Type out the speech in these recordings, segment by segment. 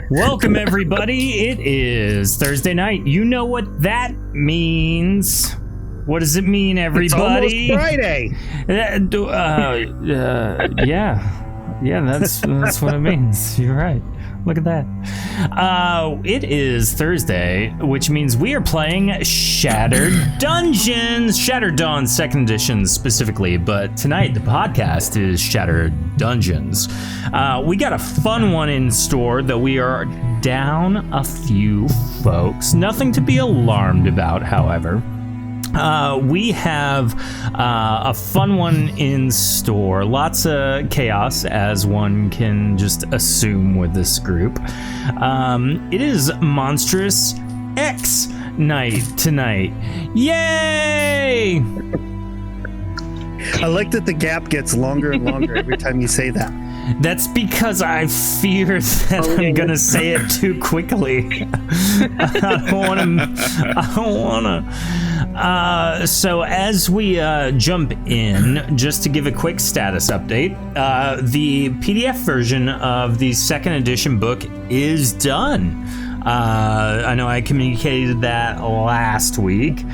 Welcome, everybody. It is Thursday night. You know what that means. What does it mean, everybody? It's almost Friday. Yeah, that's what it means. You're right. Look at that. It is Thursday, which means we are playing Shattered Dungeons. Shattered Dawn 2nd Edition specifically, but tonight the podcast is Shattered Dungeons. We got a fun one in store, though we are down a few folks. Nothing to be alarmed about, however. We have a fun one in store. Lots of chaos, as one can just assume with this group. It is Monstrous X night tonight. Yay! I like that the gap gets longer and longer every time you say that. That's because I fear that I'm going to say it too quickly. I don't want to. So as we jump in, just to give a quick status update, the PDF version of the 2nd edition book is done. I know I communicated that last week,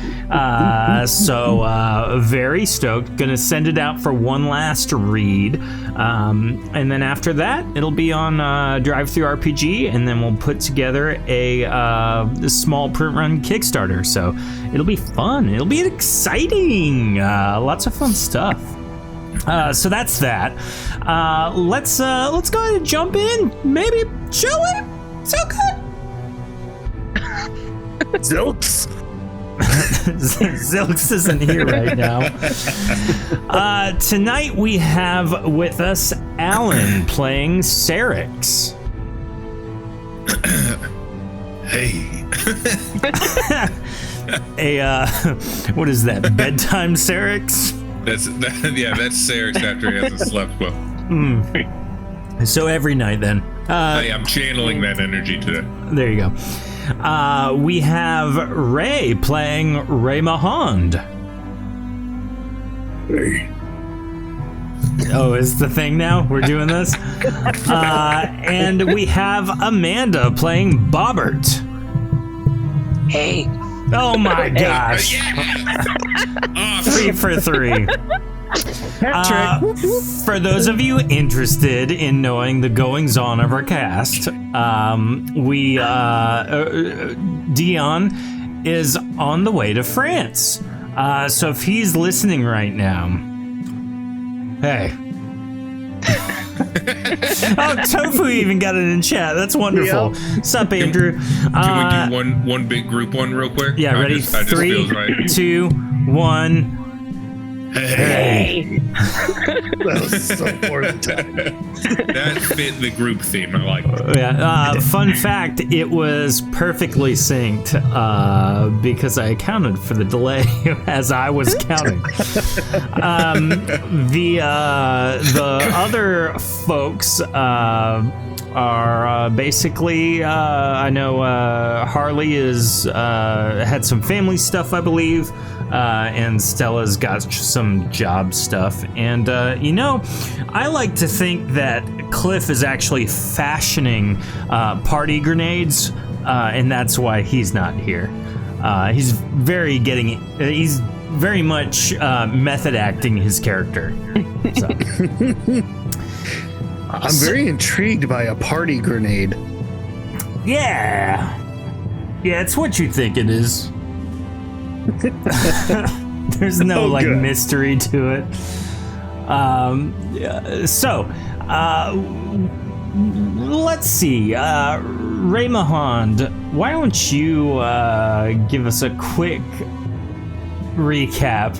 so very stoked. Gonna send it out for one last read, and then after that, it'll be on Drive-Thru-RPG, and then we'll put together a small print run Kickstarter. So it'll be fun. It'll be exciting. Lots of fun stuff. So that's that. Let's go ahead and jump in. Maybe, shall we? So good. Zilks. Zilks isn't here right now. Tonight we have with us Alan playing Serix. Hey. What is that? Bedtime Serix? That's Serix after he hasn't slept well. So every night then. I'm channeling that energy today. There you go. We have Ray playing Ray Mahond. Hey. Oh, is the thing now? We're doing this? And we have Amanda playing Bobbert. Hey. Oh my gosh. Yeah. 3 for 3. For those of you interested in knowing the goings-on of our cast, Dion is on the way to France. So if he's listening right now, hey. Oh, Tofu even got it in chat. That's wonderful. Sup, Andrew? Can we do one big group one real quick? Yeah, ready? 3, 2, 1. Hey. That was so important. That fit the group theme. I like it. Yeah. Fun fact: it was perfectly synced because I accounted for the delay as I was counting. The other folks are basically. I know Harley is had some family stuff, I believe. And Stella's got some job stuff. And, I like to think that Cliff is actually fashioning party grenades, and that's why he's not here. He's very much method acting his character. So. I'm very intrigued by a party grenade. Yeah, it's what you think it is. There's no mystery to it. Let's see. Ray Mahond, why don't you give us a quick recap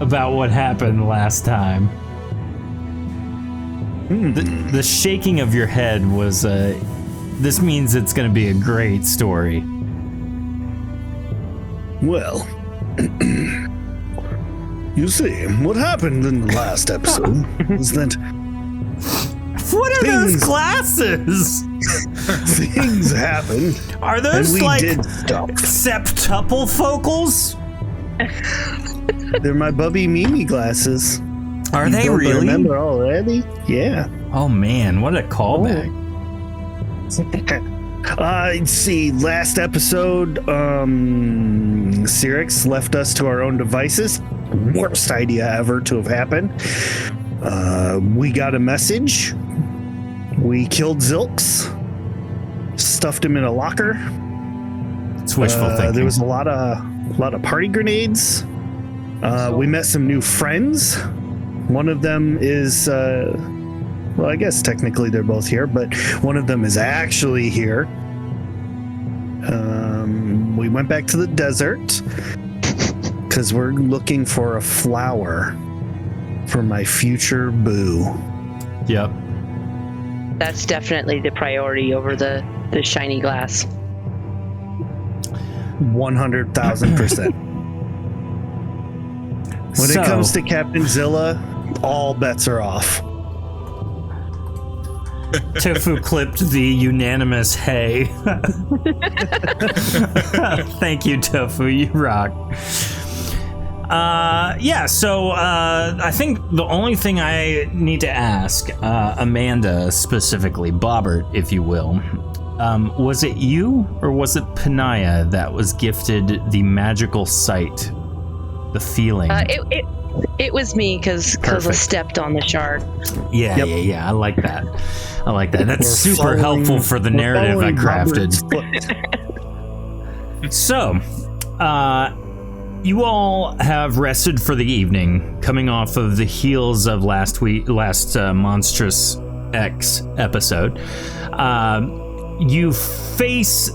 about what happened last time? The shaking of your head was this means it's going to be a great story. Well, you see, what happened in the last episode was that... What are those glasses? Things happened. Are those like septuple focals? They're my Bubby Mimi glasses. Are they really? Remember already? Yeah. Oh man, what a callback. Let's see. Last episode, Cyrix left us to our own devices. Worst idea ever to have happened. We got a message. We killed Zilks. Stuffed him in a locker. It's wishful thinking. There was a lot of party grenades. We met some new friends. One of them is, well, I guess technically they're both here, but one of them is actually here. We went back to the desert because we're looking for a flower for my future boo. Yep. That's definitely the priority over the shiny glass. 100,000%. When it comes to Captain Zilla, all bets are off. Tofu clipped the unanimous hey. Thank you, Tofu. You rock. So I think the only thing I need to ask, Amanda specifically, Bobbert, if you will, was it you or was it Panaya that was gifted the magical sight, the feeling? It was me because I stepped on the shard. Yeah. I like that. That's super helpful for the narrative I crafted. So, you all have rested for the evening, coming off of the heels of last Monstrous X episode. You face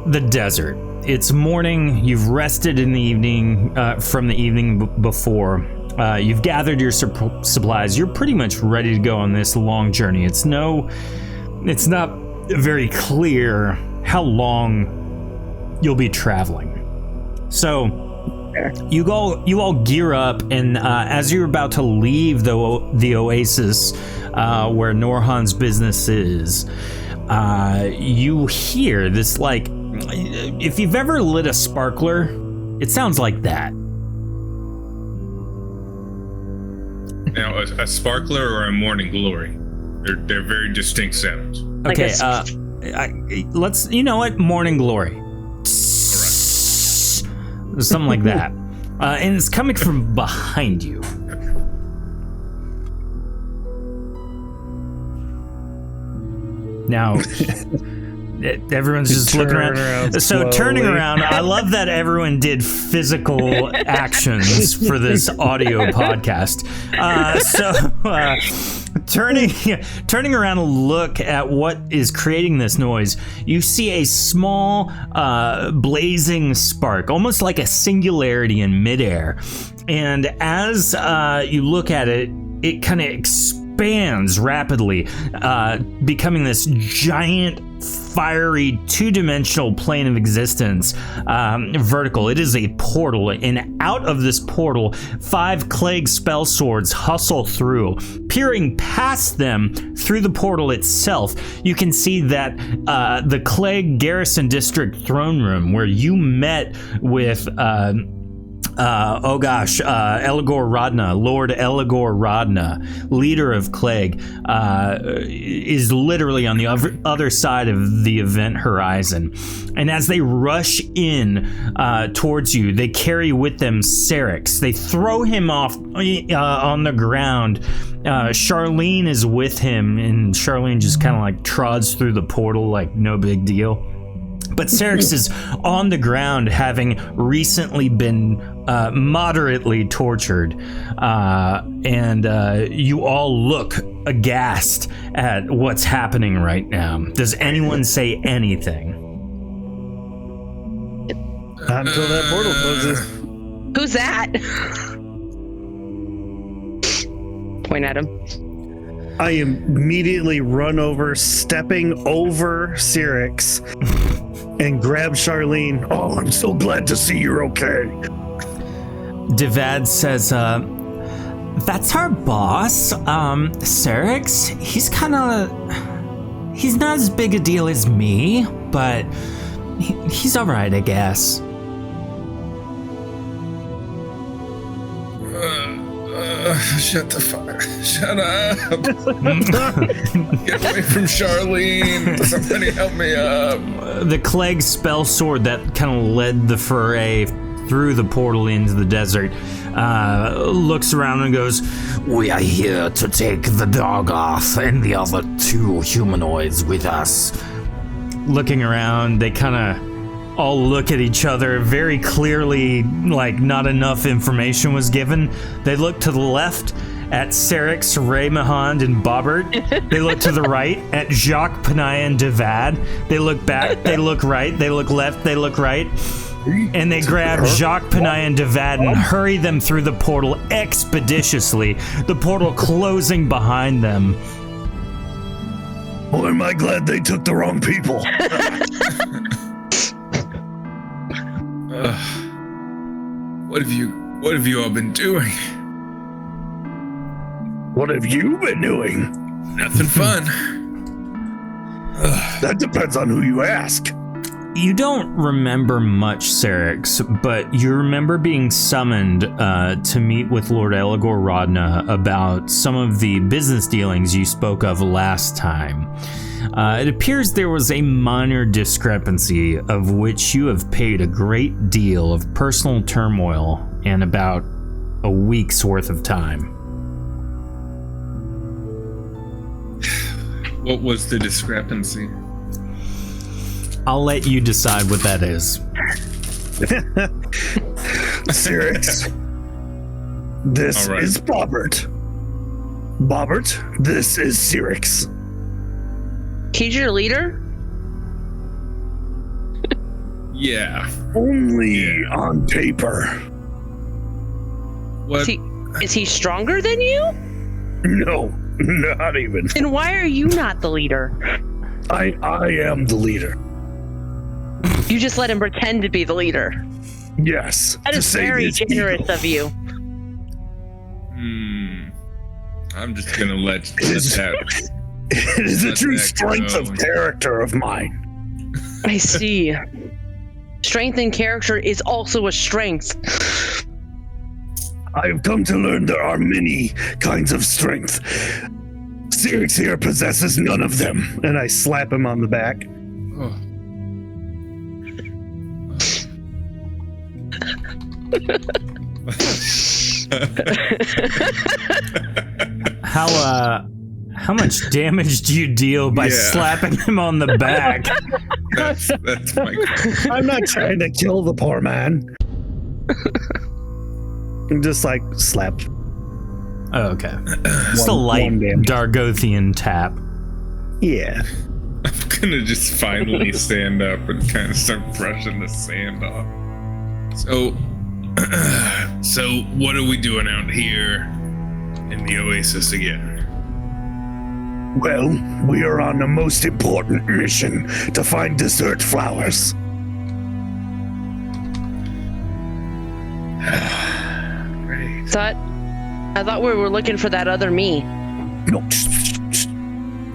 the desert. It's morning. You've rested in the evening from the evening before. You've gathered your supplies. You're pretty much ready to go on this long journey. It's not very clear how long you'll be traveling. So you all gear up, and as you're about to leave the oasis where Norhan's business is, you hear this, like, if you've ever lit a sparkler, it sounds like that. Now, a sparkler or a morning glory? They're very distinct sounds. Okay, let's, you know what? Morning glory. Something like that. And it's coming from behind you. Now, everyone's just looking around. So turning around, I love that everyone did physical actions for this audio podcast. Turning around to look at what is creating this noise, you see a small blazing spark, almost like a singularity in midair. And as you look at it, it kind of expands rapidly, becoming this giant, fiery, two-dimensional plane of existence, vertical. It is a portal, and out of this portal, 5 Clegg spell swords hustle through. Peering past them through the portal itself, you can see that the Clegg Garrison District throne room, where you met with Eligor Rodna, Lord Eligor Rodna, leader of Clegg, is literally on the other side of the event horizon. And as they rush in towards you, they carry with them Cyrix. They throw him off on the ground. Charlene is with him, and Charlene just kind of like trods through the portal like no big deal. But Cyrix is on the ground, having recently been moderately tortured. And you all look aghast at what's happening right now. Does anyone say anything? Not until that portal closes. Who's that? Point at him. I immediately run over, stepping over Cyrix, and grab Charlene. Oh, I'm so glad to see you're okay. Devad says, that's our boss, Cyrix. He's not as big a deal as me, but he's all right, I guess. Shut the fuck. Shut up. Get away from Charlene. Somebody help me up. The Clegg spell sword that kind of led the foray through the portal into the desert looks around and goes, "We are here to take the dog off and the other 2 humanoids with us." Looking around, they kind of all look at each other. Very clearly, like, not enough information was given. They look to the left at Serix, Raymahand, and Bobbert. They look to the right at Jacques, Panaya, and Devad. They look back, they look right, they look left, they look right. And they grab Jacques, Panaya, and Devad and hurry them through the portal expeditiously, the portal closing behind them. Boy, am I glad they took the wrong people. What have you all been doing? What have you been doing? Nothing fun. That depends on who you ask. You don't remember much, Serix, but you remember being summoned to meet with Lord Eligor Rodna about some of the business dealings you spoke of last time. It appears there was a minor discrepancy of which you have paid a great deal of personal turmoil in about a week's worth of time. What was the discrepancy? I'll let you decide what that is. Serix, this All right. is Bobbert. Bobbert, this is Serix. He's your leader? Yeah. Only on paper. What? Is he stronger than you? No, not even. Then why are you not the leader? I am the leader. You just let him pretend to be the leader. Yes. That to is save very his generous ego. of you. I'm just gonna let that. It is a Let true that strength go. of character of mine. I see. Strength in character is also a strength. I have come to learn there are many kinds of strength. Serix here possesses none of them. And I slap him on the back. Oh. How much damage do you deal by Yeah. slapping him on the back? That's my. I'm not trying to kill the poor man. I'm just like slap. Oh, okay. Just a light one damage. Dargothian tap. Yeah. I'm gonna just finally stand up and kind of start brushing the sand off. So what are we doing out here in the Oasis again? Well, we are on the most important mission to find desert flowers. Great. I thought we were looking for that other me. No,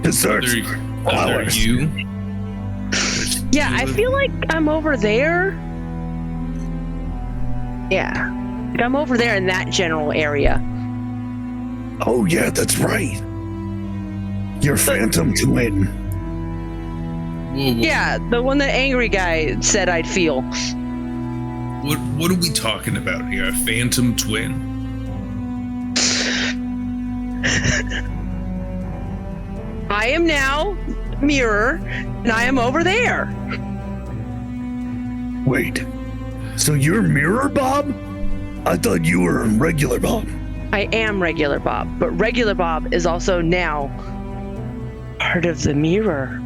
desert Other flowers. you? Yeah, I feel like I'm over there. Yeah. Like I'm over there in that general area. Oh yeah, that's right. Your phantom twin. Whoa. Yeah, the one that angry guy said I'd feel. What are we talking about here? A phantom twin? I am now Mirror, and I am over there. Wait, so you're Mirror Bob? I thought you were regular Bob. I am Regular Bob, but Regular Bob is also now part of the mirror.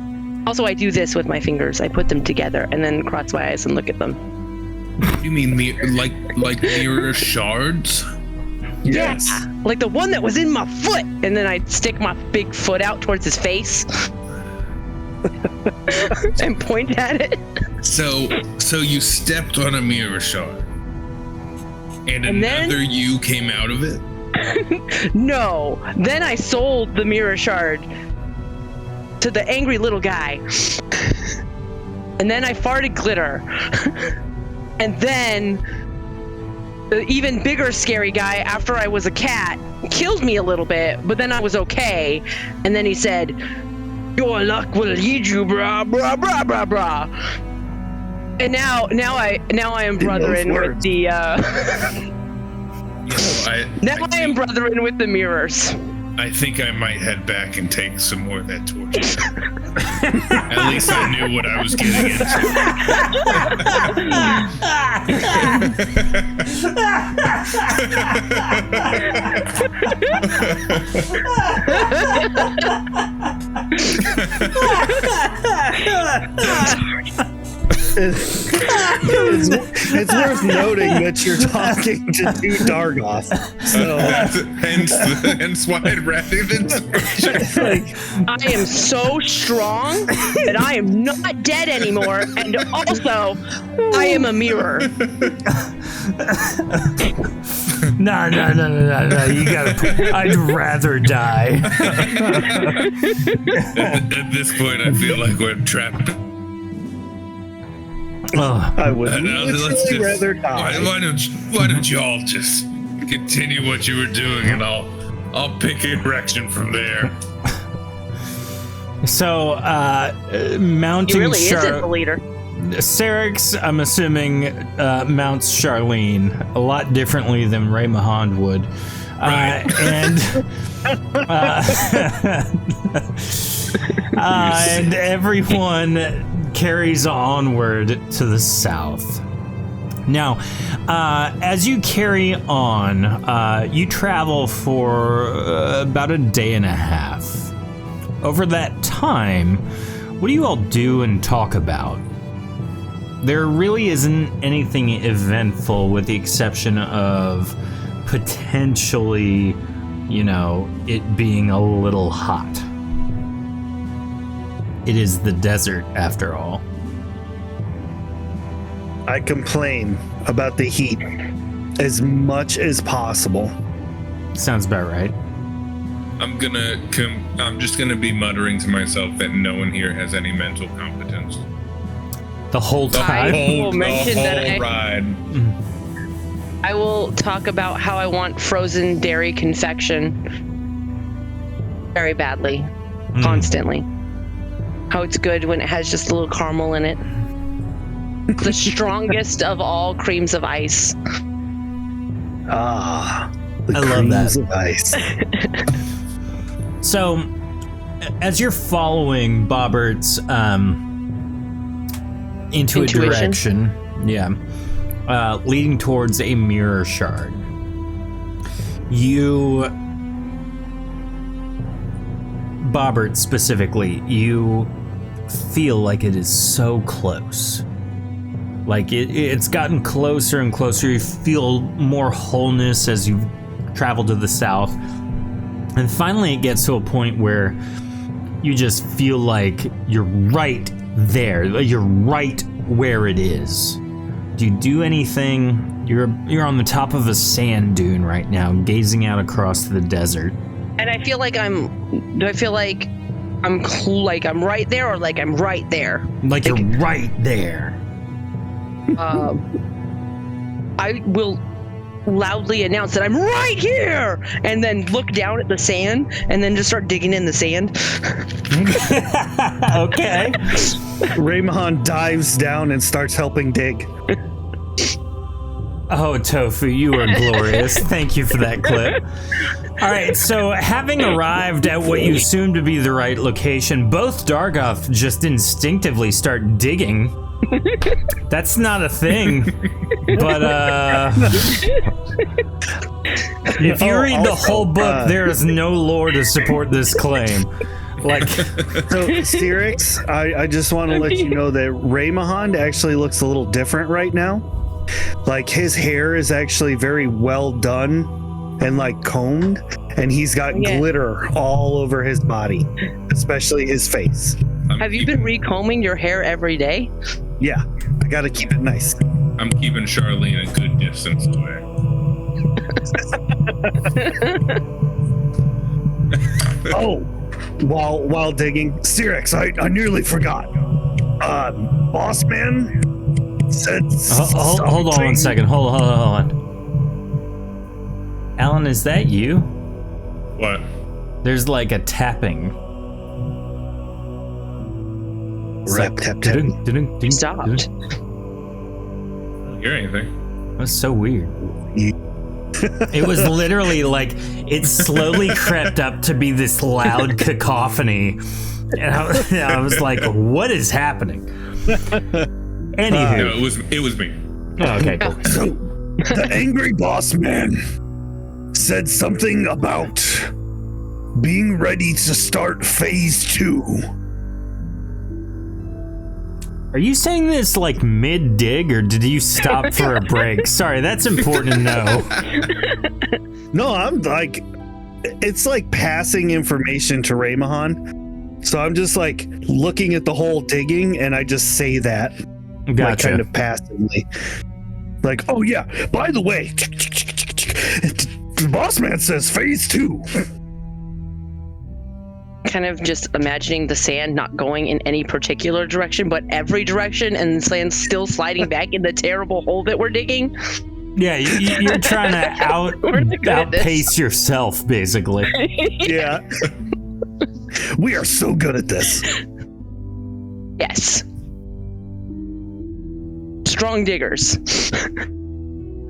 Also, I do this with my fingers. I put them together and then cross my eyes and look at them. You mean like mirror shards? Yes. Yeah, like the one that was in my foot. And then I stick my big foot out towards his face and point at it. So you stepped on a mirror shard, and another then- you came out of it? No. Then I sold the mirror shard to the angry little guy. And then I farted glitter. And then the even bigger scary guy after I was a cat killed me a little bit, but then I was okay. And then he said, "Your luck will lead you, brah, brah, brah, brah, brah." And now I am brethren with the I am brethren with the mirrors. I think I might head back and take some more of that torture. At least I knew what I was getting into. It's worth noting that you're talking to two Dargoth. So hence why I'd rather than I am so strong that I am not dead anymore, and also I am a mirror. No. You gotta. I'd rather die. At this point, I feel like we're trapped. I would Let's rather die. Why don't you all just continue what you were doing, and I'll pick a direction from there. So, mounting He really isn't the leader. Syrinx, I'm assuming, mounts Charlene a lot differently than Ray Mahand would. Right. And everyone carries onward to the south. Now, as you carry on, you travel for about a day and a half. Over that time, what do you all do and talk about? There really isn't anything eventful with the exception of potentially, it being a little hot. It is the desert, after all. I complain about the heat as much as possible. Sounds about right. I'm just gonna be muttering to myself that no one here has any mental competence. The whole time? Ride. I will talk about how I want frozen dairy confection very badly, constantly. How it's good when it has just a little caramel in it. The strongest of all creams of ice. Ah, I love that. Of ice. So, as you're following Bobbert's into Intuition? a direction, leading towards a mirror shard, Bobbert specifically, you feel like it is so close. Like it's gotten closer and closer. You feel more wholeness as you travel to the south. And finally it gets to a point where you just feel like you're right there. You're right where it is. Do you do anything? You're on the top of a sand dune right now, gazing out across the desert. And I feel like I'm right there, or like I'm right there? Like you're right there. I will loudly announce that I'm right here, and then look down at the sand, and then just start digging in the sand. Okay. Raymahan dives down and starts helping dig. Oh, Tofu, you are glorious. Thank you for that clip. All right, so having arrived at what you assume to be the right location, both Dargoth just instinctively start digging. That's not a thing, but if you read the whole book, there is no lore to support this claim. Like, so Syrinx, I just want to let you know that Raymahan actually looks a little different right now. Like his hair is actually very well done and like combed, and he's got glitter all over his body, especially his face. Have you been recombing your hair every day? Yeah, I gotta keep it nice. I'm keeping Charlene a good distance away. Oh, while digging, Syrinx, I nearly forgot. Boss man said hold on one second. Hold on. Alan, is that you? What? There's like a tapping. Rap, tap, tap. Stopped. I don't hear anything. That's so weird. It was literally like it slowly crept up to be this loud cacophony, and I was like, "What is happening?" Anywho, No, it was me. oh, okay, cool. So, the angry boss man said something about being ready to start phase 2. Are you saying this like mid-dig, or did you stop for a break? Sorry, that's important to know. No, I'm like, it's like passing information to Raymahan. So I'm just like looking at the whole digging, and I just say that, like Gotcha. kind of passively. Like, oh yeah, by the way, the boss man says phase 2. Kind of just imagining the sand not going in any particular direction, but every direction, and the sand still sliding back in the terrible hole that we're digging. Yeah, you're trying to We're good at this. outpace yourself, basically. Yeah. We are so good at this. Yes. Strong diggers.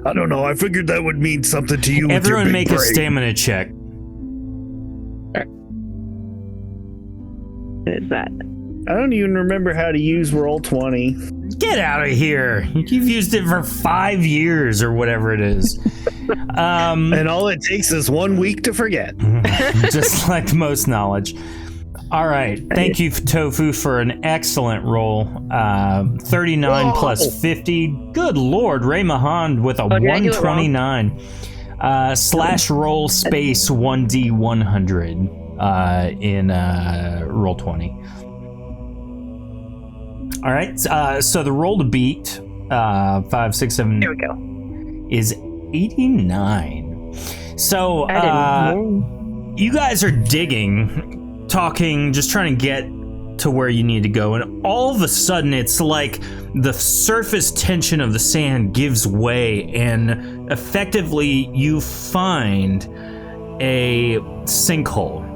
I don't know. I figured that would mean something to you. with your Everyone big make a brain. stamina check. What is that? I don't even remember how to use Roll20. Get out of here. You've used it for 5 years or whatever it is. And all it takes is 1 week to forget. Just like most knowledge. All right. Thank you, Tofu, for an excellent roll. 39 Whoa. plus 50. Good Lord. Ray Mahand with a did I do it wrong? 129. Slash roll space 1D100 in Roll20. All right. So the roll to beat, 5, 6, 7, There we go. is 89. So I didn't. you guys are digging, talking, just trying to get to where you need to go, and all of a sudden it's like the surface tension of the sand gives way, and effectively you find a sinkhole.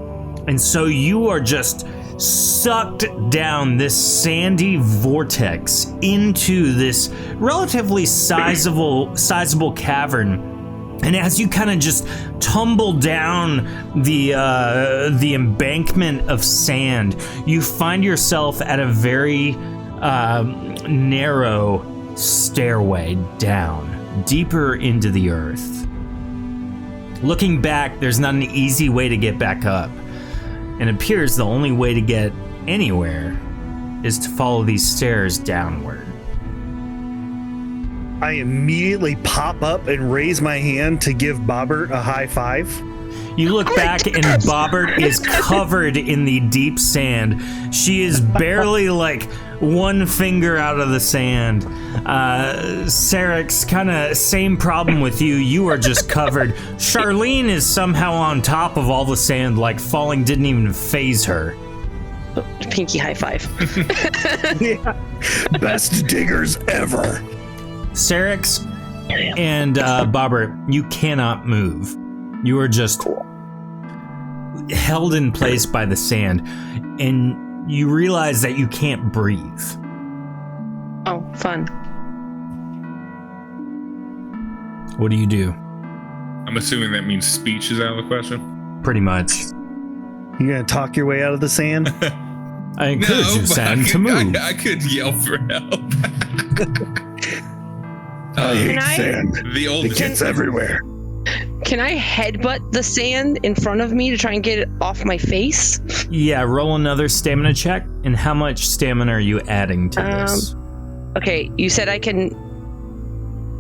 And so you are just sucked down this sandy vortex into this relatively sizable cavern. And as you kind of just tumble down the embankment of sand, you find yourself at a very narrow stairway down, deeper into the earth. Looking back, there's not an easy way to get back up. And it appears the only way to get anywhere is to follow these stairs downward. I immediately pop up and raise my hand to give Bobbert a high five. You look back and Bobbert is covered in the deep sand. She is barely like one finger out of the sand. Sarek's kind of same problem with you. You are just covered. Charlene is somehow on top of all the sand, like falling didn't even faze her. Pinky high five. Yeah. Best diggers ever. Sarek's and Bobbert, you cannot move. You are just held in place by the sand, and you realize that you can't breathe. Oh, fun. What do you do? I'm assuming that means speech is out of the question. Pretty much. You gonna talk your way out of the sand? I encourage you, but Sam, to move. I could yell for help. I hate Can I- sand. The old It gets everywhere. Can I headbutt the sand in front of me to try and get it off my face? Yeah, roll another stamina check. And how much stamina are you adding to this? Okay, you said I can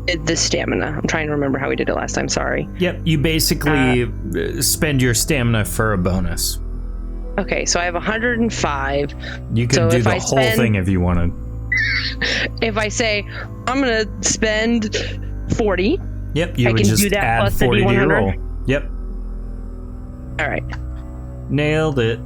did the stamina. I'm trying to remember how we did it last time, sorry. Yep, you basically spend your stamina for a bonus. Okay, so I have 105. You can So do if the I whole spend- thing if you wanted. If I say I'm gonna spend 40, Yep, you I would can just do that add plus the 40 to your D100? roll. Yep, all right. nailed it.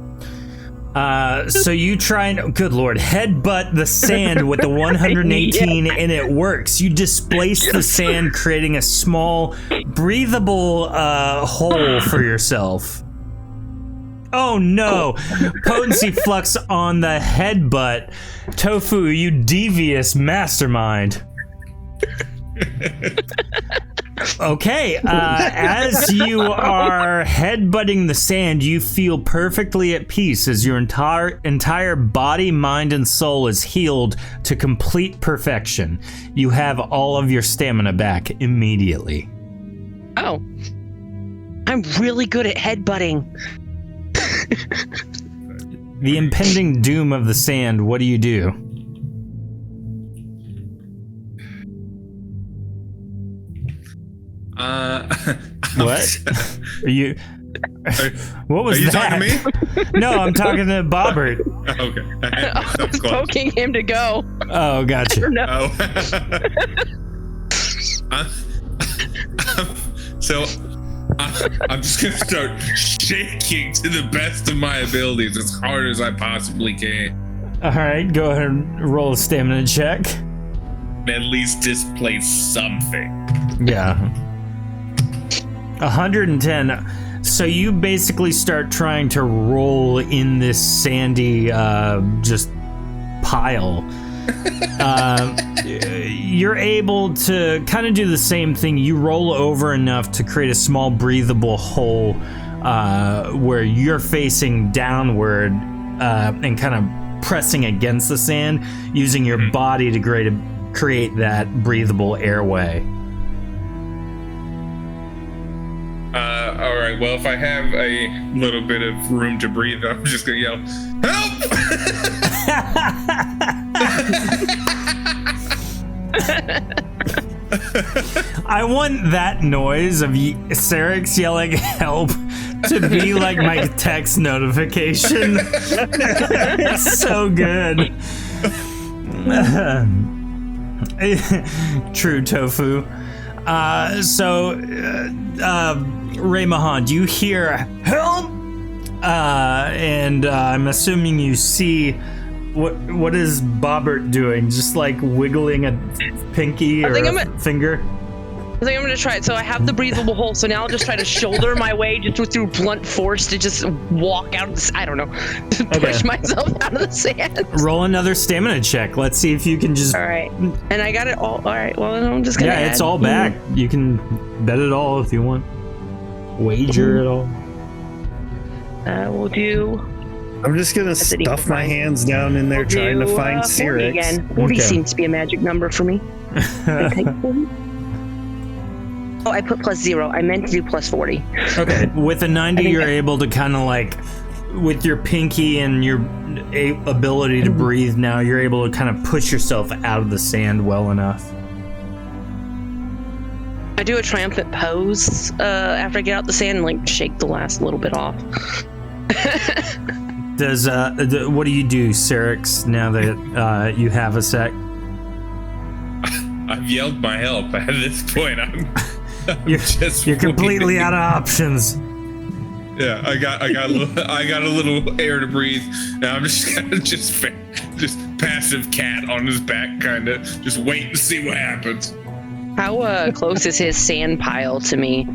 So you try and, good lord, headbutt the sand with the 118 and it works. You displace the sand, creating a small, breathable hole for yourself. Oh no! Potency flux on the headbutt. Tofu, you devious mastermind. Okay, as you are headbutting the sand, you feel perfectly at peace as your entire body, mind, and soul is healed to complete perfection. You have all of your stamina back immediately. Oh. I'm really good at headbutting. The impending doom of the sand, what do you do? What? Are you... What was that? Are you talking to me? No, I'm talking to Bobbert. Okay. I was poking him to go. Oh, gotcha. No. So I'm just gonna start shaking to the best of my abilities as hard as I possibly can. All right, go ahead and roll a stamina check. And at least displace something. Yeah. 110. So you basically start trying to roll in this sandy just pile. You're able to kind of do the same thing. You roll over enough to create a small breathable hole where you're facing downward and kind of pressing against the sand, using your body to create that breathable airway. All right. Well, if I have a little bit of room to breathe, I'm just gonna yell, "Help!" I want that noise of Syrinx yelling "help" to be like my text notification. It's so good. True, Tofu. Ray Mahan, do you hear help? And I'm assuming you see what is Bobbert doing? Just like wiggling a pinky or a finger? I think I'm gonna try it. So I have the breathable hole, so now I'll just try to shoulder my way just through blunt force to just walk out of this, I don't know, to push myself out of the sand. Roll another stamina check. Let's see if you can just... All right. And I got it all. All right. Well, I'm just gonna it's all back. You can bet it all if you want. Wager it all. We'll do... I'm just gonna stuff my hands down in there trying to find 40 Syrinx. again. 40 seems to be a magic number for me. Oh, I put +0. I meant to do +40. Okay. With a 90, you're able to kind of like, with your pinky and your ability to breathe now, you're able to kind of push yourself out of the sand well enough. I do a triumphant pose after I get out the sand and like shake the last little bit off. What do you do, Syrinx, now that you have a sec? I've yelled my help. At this point, You're completely out of options. Yeah, I got a little air to breathe. Now I'm just gonna just passive cat on his back, kind of just wait and see what happens. How close is his sand pile to me?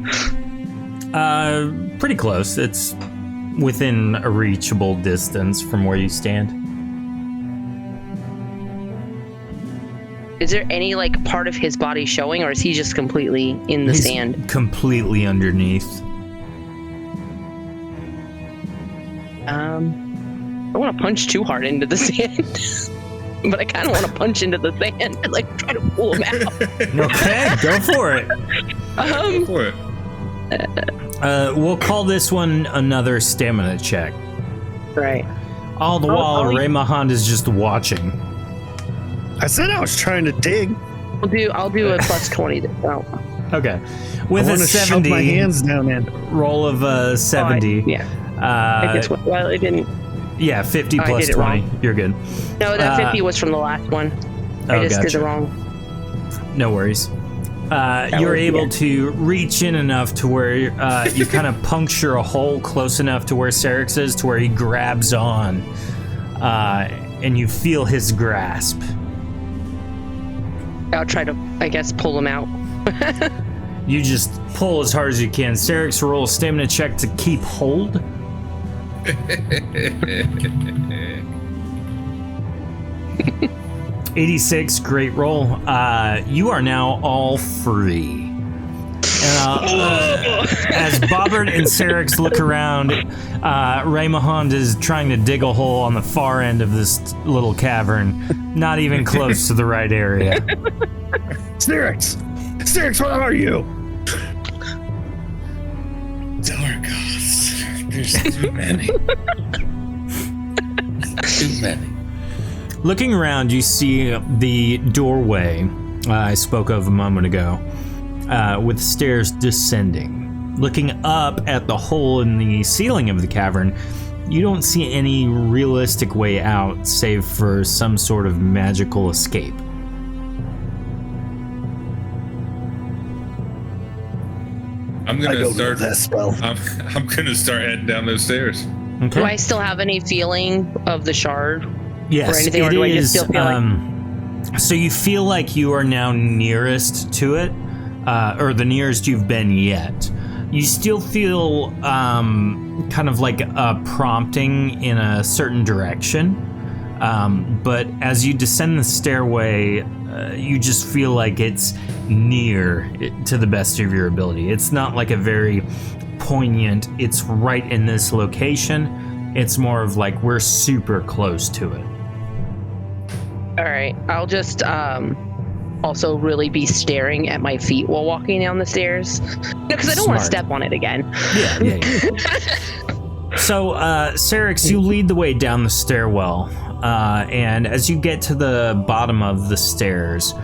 Pretty close. It's within a reachable distance from where you stand. Is there any like part of his body showing, or is he just completely in the sand? Completely underneath. I don't want to punch too hard into the sand, but I kind of want to punch into the sand and like try to pull him out. Okay, go for it. Go for it. We'll call this one another stamina check. Right. All the while, Ray Mahan is just watching. I said I was trying to dig. I'll do a +20. Okay. With a 70, my hands down in. Roll of 70. I guess I didn't. Yeah, 50 I plus did it 20. wrong. You're good. No, that 50 was from the last one. I just did the wrong. No worries. you're able to reach in enough to where you kind of puncture a hole close enough to where Syrinx is, to where he grabs on, and you feel his grasp. I'll try to, I guess, pull him out. You just pull as hard as you can. Syrinx, roll a stamina check to keep hold. 86, great roll. You are now all free. As Bobbert and Syrinx look around, Raymond is trying to dig a hole on the far end of this little cavern, not even close to the right area. Syrinx, where are you? Dargoths. There's too many. Too many. Looking around, you see the doorway I spoke of a moment ago, with stairs descending. Looking up at the hole in the ceiling of the cavern, you don't see any realistic way out save for some sort of magical escape. I'm gonna start that spell. I'm gonna start heading down those stairs. Okay. Do I still have any feeling of the shard? Yes, or anything, or it do I is. just still feel So you feel like you are now nearest to it, or the nearest you've been yet. You still feel kind of like a prompting in a certain direction, but as you descend the stairway, you just feel like it's near to the best of your ability. It's not like a very poignant, it's right in this location. It's more of like we're super close to it. All right, I'll just also really be staring at my feet while walking down the stairs, because I don't want to step on it again. Yeah. So, Syrinx, you lead the way down the stairwell, and as you get to the bottom of the stairs,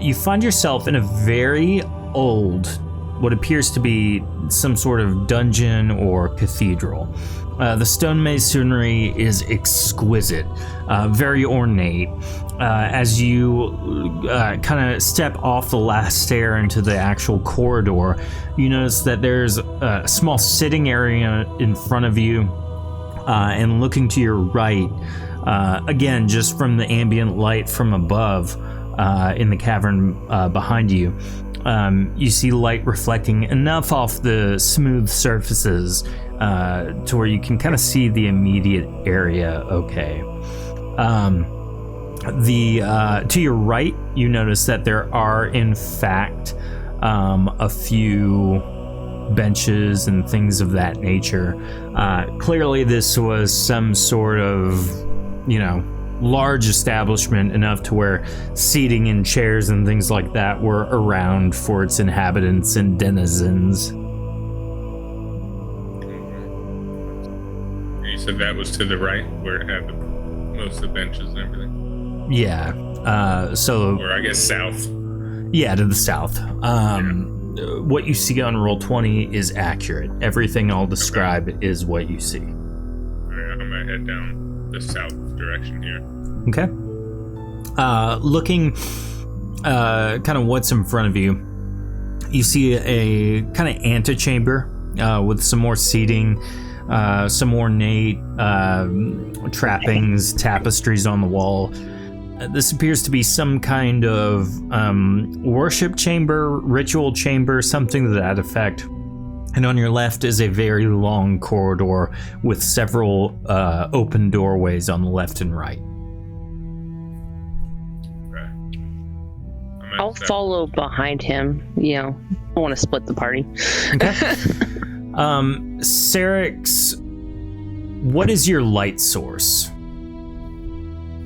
you find yourself in a very old, what appears to be some sort of dungeon or cathedral. The stone masonry is exquisite, very ornate. As you kind of step off the last stair into the actual corridor, you notice that there's a small sitting area in front of you, and looking to your right, again, just from the ambient light from above in the cavern behind you, you see light reflecting enough off the smooth surfaces to where you can kind of see the immediate area okay. To your right, you notice that there are, in fact, a few benches and things of that nature. Clearly, this was some sort of, large establishment enough to where seating and chairs and things like that were around for its inhabitants and denizens. You said that was to the right, where it had most of the benches and everything. Yeah. Or I guess south. Yeah, to the south. What you see on Roll20 is accurate. Everything I'll describe is what you see. Alright, I'm gonna head down the south direction here. Okay. Looking kind of what's in front of you, you see a kind of antechamber with some more seating, some ornate trappings, tapestries on the wall. This appears to be some kind of worship chamber, ritual chamber, something to that effect. And on your left is a very long corridor with several open doorways on the left and right. I'll follow behind him. I want to split the party. Okay. Syrinx, what is your light source?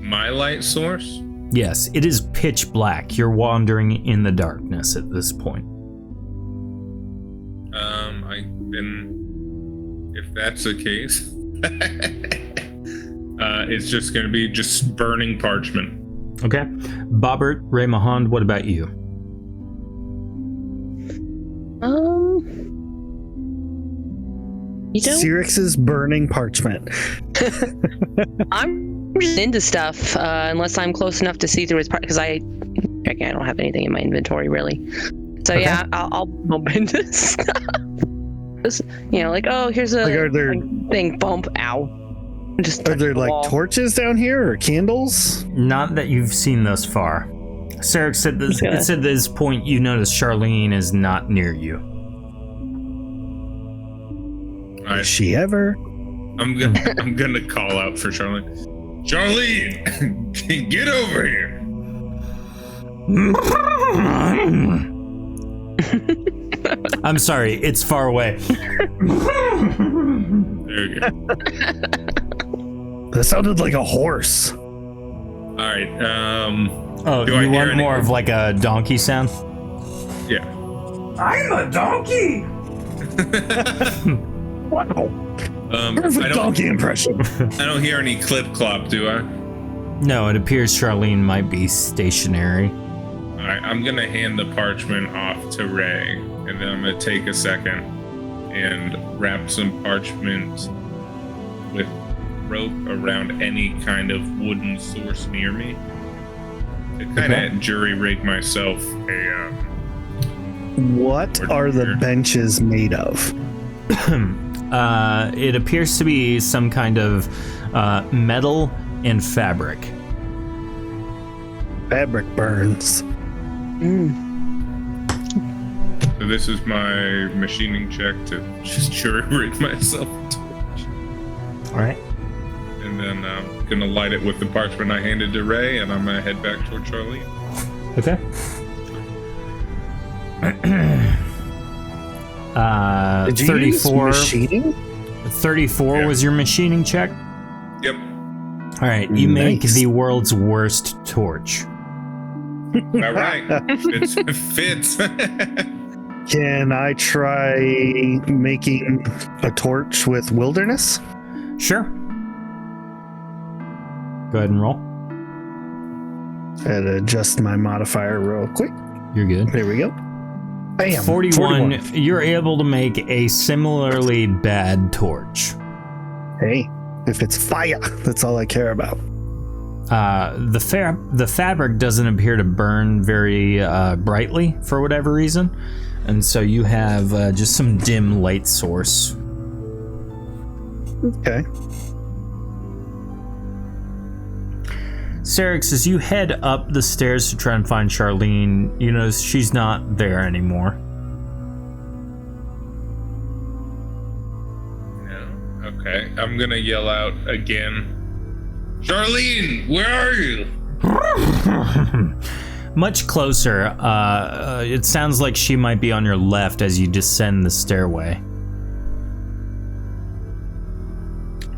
My light source? Yes, it is pitch black. You're wandering in the darkness at this point. If that's the case, it's just going to be just burning parchment. Okay. Bobbert, Raymond, what about you? Syrinx's burning parchment. I'm just into stuff, unless I'm close enough to see through his part, because I don't have anything in my inventory, really. So yeah, I'll bump into stuff. Just, like, oh, here's a Like, are there thing. Bump. Ow. Just are touch there the like wall. torches down here or candles? Not that you've seen thus far. Sarek said this. Okay. It's at this point you notice Charlene is not near you. All right. Is she ever? I'm gonna call out for Charlene. Charlene, get over here. I'm sorry, it's far away. There you go. That sounded like a horse. All right. Oh, Do I you hear want more anything? of like a donkey sound? Yeah. I'm a donkey. Wow. I Perfect don't. donkey impression. I don't hear any clip clop, do I? No, it appears Charlene might be stationary. All right. I'm gonna hand the parchment off to Ray, and then I'm gonna take a second and wrap some parchment with rope around any kind of wooden source near me to kind of jury rig myself a. What are the benches made of? It appears to be some kind of metal and fabric. Fabric burns. So this is my machining check to just jury rig myself a torch. All right. And then I'm gonna light it with the parchment I handed to Ray, and I'm gonna head back toward Charlene. Okay. 'Did you 34. use machining? 34 Yeah. was your machining check. Yep. All right, you make Nice. the world's worst torch. All right. Fits. Can I try making a torch with wilderness? Sure. Go ahead and roll. And adjust my modifier real quick. You're good. There we go. Bam. 41. You're able to make a similarly bad torch. Hey, if it's fire, that's all I care about. The fabric doesn't appear to burn very brightly for whatever reason, and so you have just some dim light source. Okay. Sarix, as you head up the stairs to try and find Charlene, you notice she's not there anymore. No. Okay. I'm gonna yell out again. Charlene, where are you? Much closer. It sounds like she might be on your left as you descend the stairway.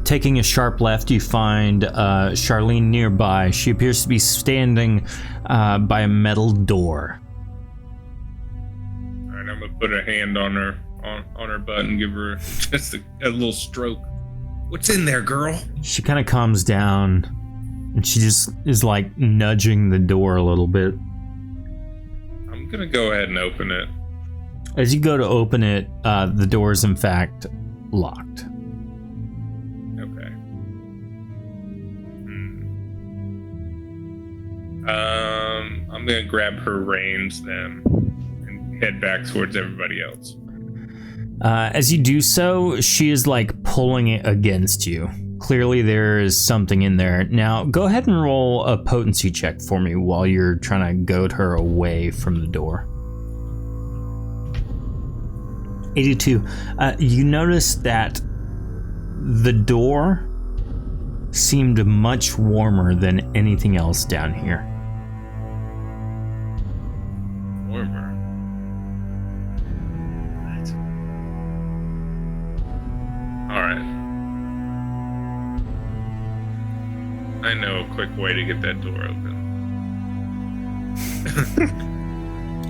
Taking a sharp left, you find Charlene nearby. She appears to be standing by a metal door. All right, I'm gonna put a hand on her butt and give her just a little stroke. What's in there, girl? She kind of calms down, and she just is like nudging the door a little bit. I'm gonna go ahead and open it. As you go to open it, the door is in fact locked. Okay. I'm gonna grab her reins then and head back towards everybody else. As you do so, she is like pulling it against you. Clearly there is something in there. Now, go ahead and roll a potency check for me while you're trying to goad her away from the door. 82. You notice that the door seemed much warmer than anything else down here. Warmer. All right. I know a quick way to get that door open.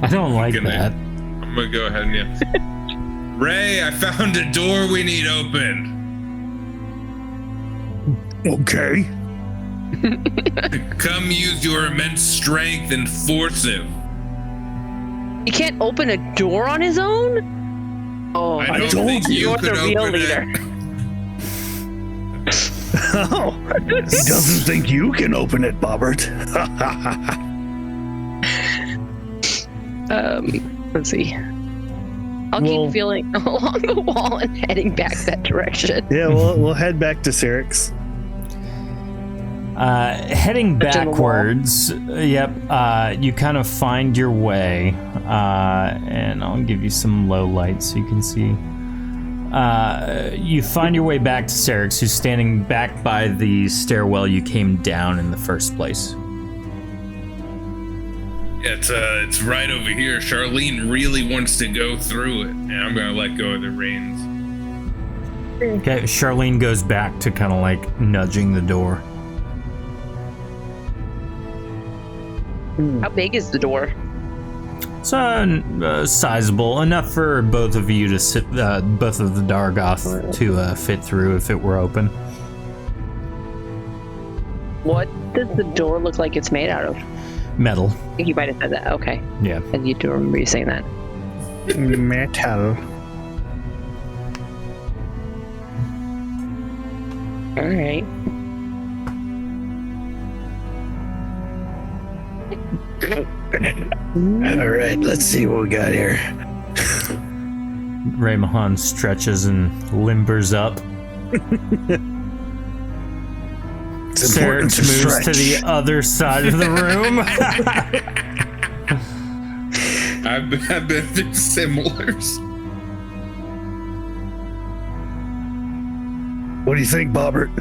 I don't like Gonna- that. I'm gonna go ahead and yell, Ray, I found a door we need opened. Okay. Come use your immense strength and force him. He can't open a door on his own? Oh, I don't told think you. you You're could the real open leader. it. Oh, he doesn't think you can open it, Bobbert. Let's see. I'll keep feeling along the wall and heading back that direction. Yeah, we'll head back to Syrinx. Heading backwards, yep, you kind of find your way, and I'll give you some low light so you can see. You find your way back to Syrinx, who's standing back by the stairwell you came down in the first place. It's right over here. Charlene really wants to go through it, and I'm gonna let go of the reins. Okay, Charlene goes back to kind of like nudging the door. How big is the door? So sizable enough for both of you to sit, both of the Dargoth to fit through if it were open. What does the door look like it's made out of? Metal. I think you might have said that. Okay. Yeah. I do remember you saying that. Metal. All right. All right, let's see what we got here. Ray Mahan stretches and limbers up. Syrinx moves to the other side of the room. I've been through similars. What do you think, Bobbert?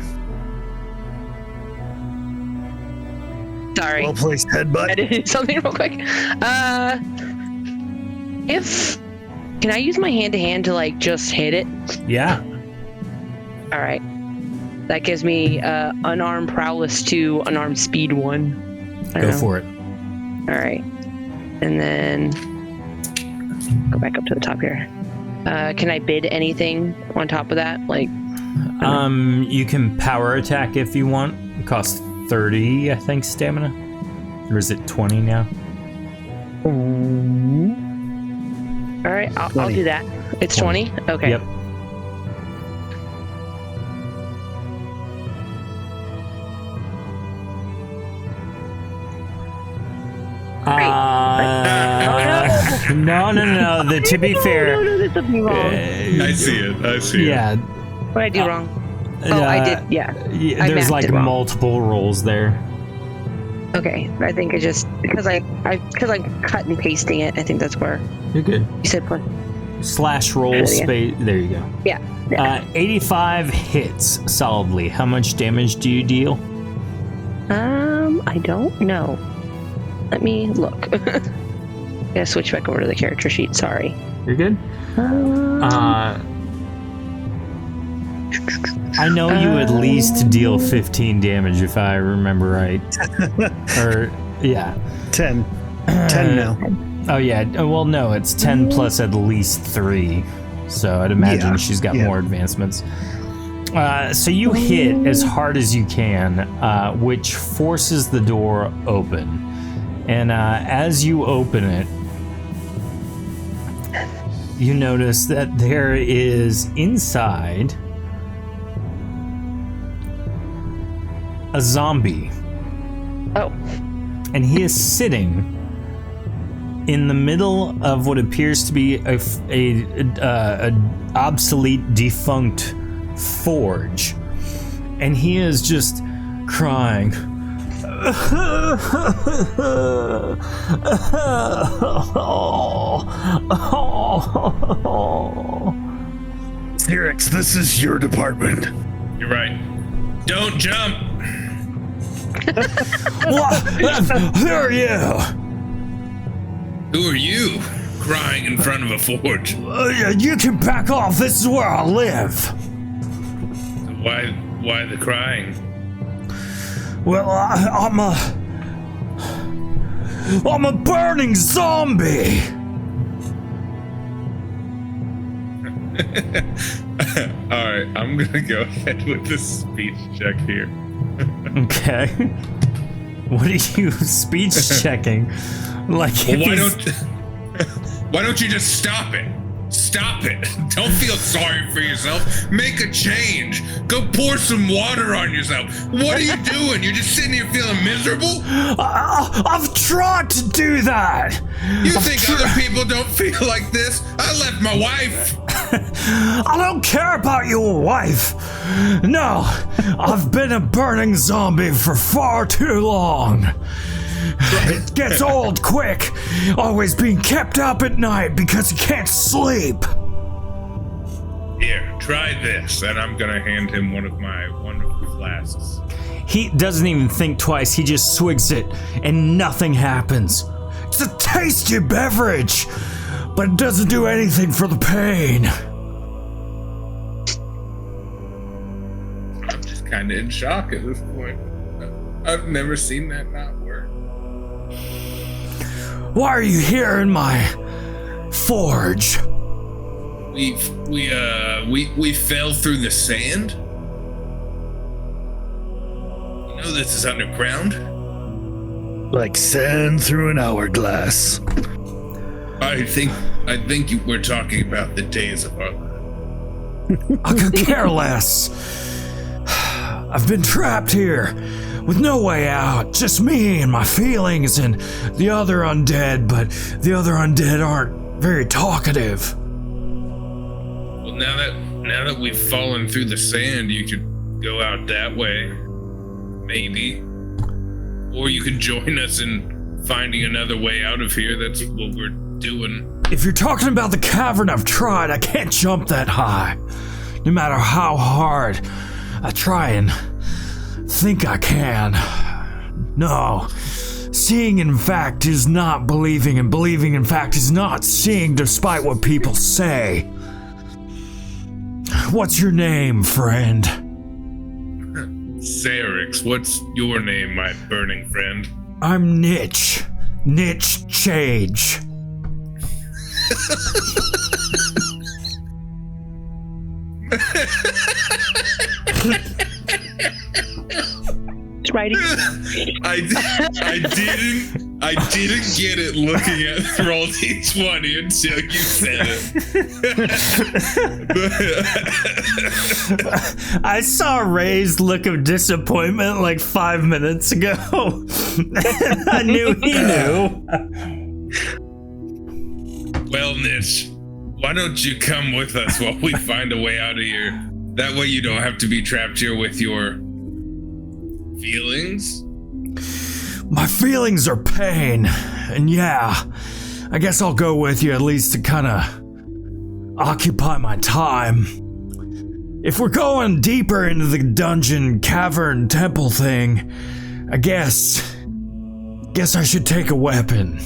Sorry. Well placed headbutt. I did do something real quick. Can I use my hand to hand to like just hit it? Yeah. All right. That gives me unarmed prowess 2, unarmed speed 1. Go for it. All right. And then go back up to the top here. Can I bid anything on top of that? Like, you can power attack if you want. It costs 30, I think, stamina. Or is it 20 now? all right, I'll do that. It's 20? Okay. Yep. No. To be fair, No, there's something wrong. I see it. Yeah. What did I do wrong? I did. Yeah. I There's mapped like it wrong. multiple rolls there. Okay. I think I just because I'm cut and pasting it. I think that's where You're good. you said plus. Slash roll space. There you go. Yeah. 85 hits solidly. How much damage do you deal? I don't know. Let me look. Gotta switch back over to the character sheet. Sorry. You're good. I know you at least deal 15 damage if I remember right. Or yeah. 10. 10 now. Oh yeah. Well, no, it's 10 plus at least 3. So I'd imagine she's got more advancements. So you hit as hard as you can, which forces the door open. And as you open it, you notice that there is inside a zombie. Oh. And he is sitting in the middle of what appears to be a obsolete, defunct forge. And he is just crying. Syrinx, this is your department. You're right. Don't jump. Who are you? Who are you? Crying in front of a forge. You can back off. This is where I live. Why the crying? Well, I'm a burning zombie. All right, I'm gonna go ahead with the speech check here. Okay. What are you speech checking? Like, Well, why don't you just stop it? Stop stop it. Don't feel sorry for yourself. Make a change. Go pour some water on yourself. What are you doing? You're just sitting here feeling miserable? I've tried to do that. You think other people don't feel like this? I left my wife. I don't care about your wife. No, I've been a burning zombie for far too long. It gets old quick, always being kept up at night because you can't sleep. Here, try this, and I'm gonna hand him one of my wonderful flasks. He doesn't even think twice, he just swigs it, and nothing happens. It's a tasty beverage, but it doesn't do anything for the pain. I'm just kind of in shock at this point. I've never seen that not work. Why are you here in my forge? We fell through the sand. You know this is underground. Like sand through an hourglass. I think we're talking about the days of our life. I could care less. I've been trapped here with no way out, just me and my feelings and the other undead, but the other undead aren't very talkative. Well, now that we've fallen through the sand, you could go out that way, maybe. Or you could join us in finding another way out of here. That's what we're doing. If you're talking about the cavern, I've tried. I can't jump that high. No matter how hard I try and think I can. No. Seeing in fact is not believing, and believing in fact is not seeing, despite what people say. What's your name, friend? Sarix, what's your name, my burning friend? I'm Nitch. Nitch Chage. Writing. I didn't get it looking at Roll D20 until you said it. I saw Ray's look of disappointment like 5 minutes ago. I knew he knew. Well, Nish, why don't you come with us while we find a way out of here? That way you don't have to be trapped here with your feelings. My feelings are pain, and yeah, I guess I'll go with you at least to kind of occupy my time. If we're going deeper into the dungeon, cavern, temple thing, I guess I should take a weapon.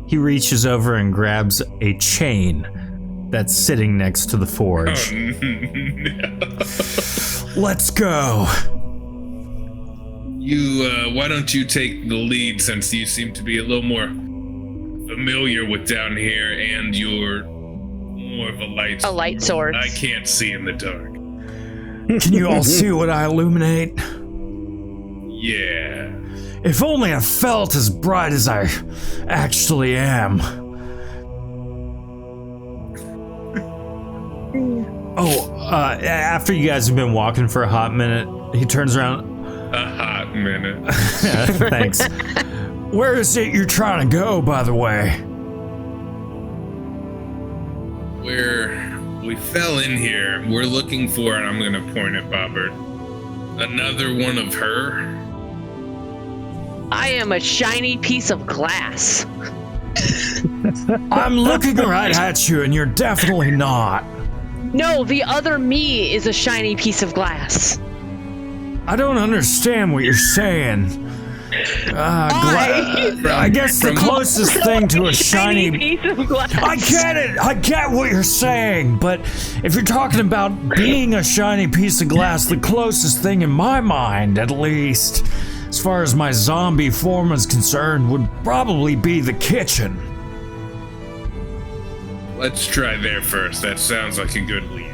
He reaches over and grabs a chain that's sitting next to the forge. Oh, no. Let's go. Why don't you take the lead, since you seem to be a little more familiar with down here, and you're more of a light source. I can't see in the dark. Can you all see what I illuminate? Yeah. If only I felt as bright as I actually am. After you guys have been walking for a hot minute, he turns around. A hot minute. Thanks. Where is it you're trying to go, by the way? We fell in here. We're looking for, and I'm gonna point at Bobbert, another one of her. I am a shiny piece of glass. I'm looking right at you, and you're definitely not. No, the other me is a shiny piece of glass. I don't understand what you're saying. I guess the closest thing to a shiny piece of glass. I get it. I get what you're saying, but if you're talking about being a shiny piece of glass, the closest thing in my mind, at least, as far as my zombie form is concerned, would probably be the kitchen. Let's try there first. That sounds like a good lead.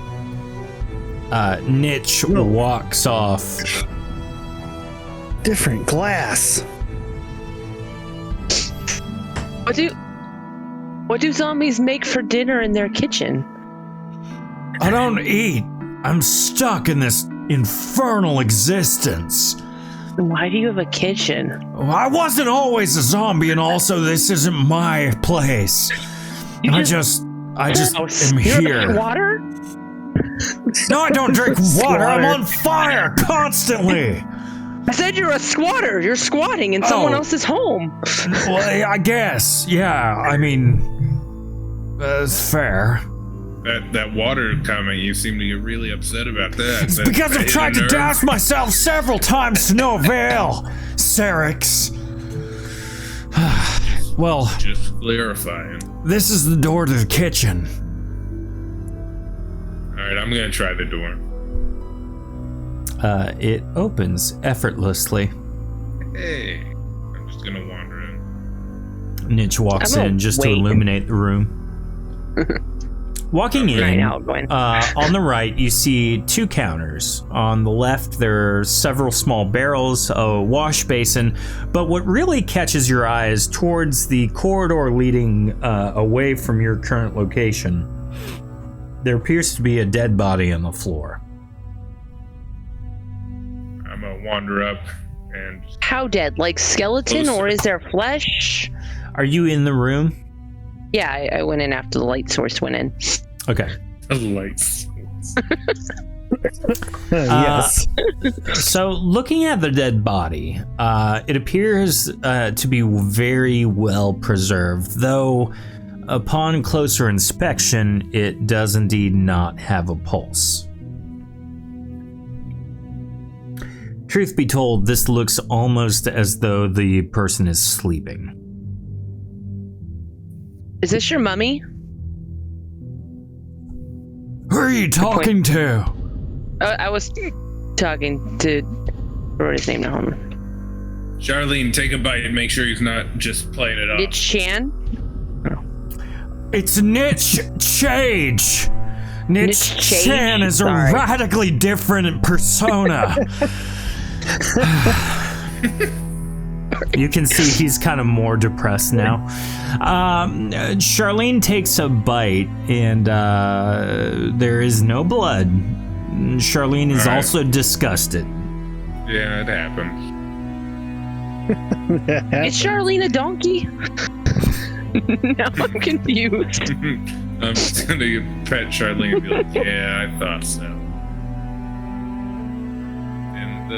Nitch walks off. Different glass. What do zombies make for dinner in their kitchen? I don't eat. I'm stuck in this infernal existence. Why do you have a kitchen? I wasn't always a zombie, and also this isn't my place. I just am here. Water? No, I don't drink water. I'm on fire constantly. I said you're a squatter. You're squatting in someone else's home. Well, I guess. Yeah, I mean, that's fair. That water comment, you seem to get really upset about that. It's because I've tried to douse myself several times to no avail, Serix. Well, just clarifying. This is the door to the kitchen. Alright, I'm gonna try the door. It opens effortlessly. Hey, I'm just gonna wander in. Niche walks in just to illuminate the room. Walking in, on the right, you see two counters. On the left, there are several small barrels, a wash basin, but what really catches your eye is towards the corridor leading away from your current location. There appears to be a dead body on the floor. I'm gonna wander up and... How dead? Like skeleton, or is there flesh? Are you in the room? Yeah, I went in after the light source went in. Okay. The light source. Yes. So, looking at the dead body, it appears to be very well preserved, though upon closer inspection, it does indeed not have a pulse. Truth be told, this looks almost as though the person is sleeping. Is this your mummy? Who are you talking to? I was talking to... I wrote his name down. Charlene, take a bite and make sure he's not just playing it off. It's Chan? It's Niche Chage. Niche Chan is a radically different persona. You can see he's kind of more depressed now. Charlene takes a bite, and there is no blood. Charlene is also disgusted. Yeah, it happens. Is Charlene a donkey? Now I'm confused. I'm just gonna pet Charlene and be like, yeah, I thought so. And,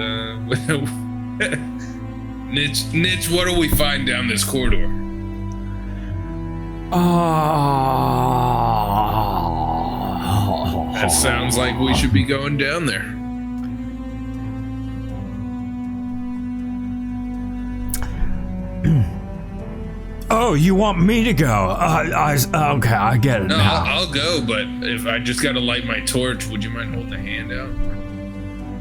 Nitch, what do we find down this corridor? That sounds like we should be going down there. Oh, you want me to go? Okay, I get it No, now. I'll go, but if I just gotta light my torch, would you mind holding a hand out?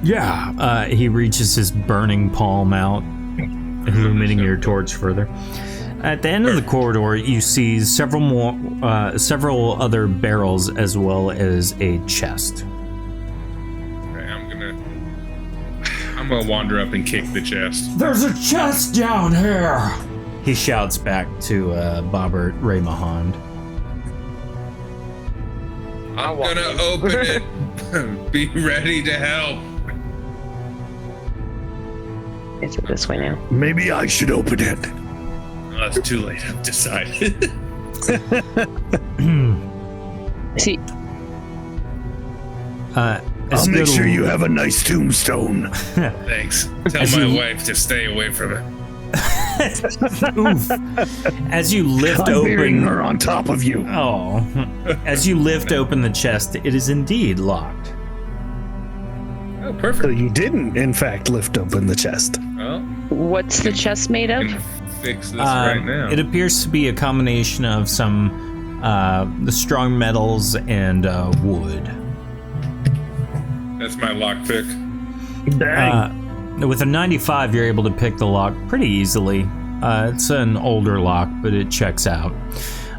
Yeah, he reaches his burning palm out, illuminating your torch further. At the end of the corridor, you see several other barrels as well as a chest. Okay, I'm gonna wander up and kick the chest. There's a chest down here! He shouts back to Bobbert Ray Mahond. I'm gonna open it. Be ready to help. Is it this way now? Maybe I should open it. Oh, it's too late. I've decided. See, I'll make sure you have a nice tombstone. Thanks. Tell my wife to stay away from it. Oof. As you lift I'm open burying her on top of you. Oh. As you lift open the chest, it is indeed locked. Oh, perfect. So you didn't, in fact, lift open the chest. Well, what's the chest made of? fix this right now. It appears to be a combination of some the strong metals and wood. That's my lockpick. Dang. With a 95, you're able to pick the lock pretty easily. It's an older lock, but it checks out.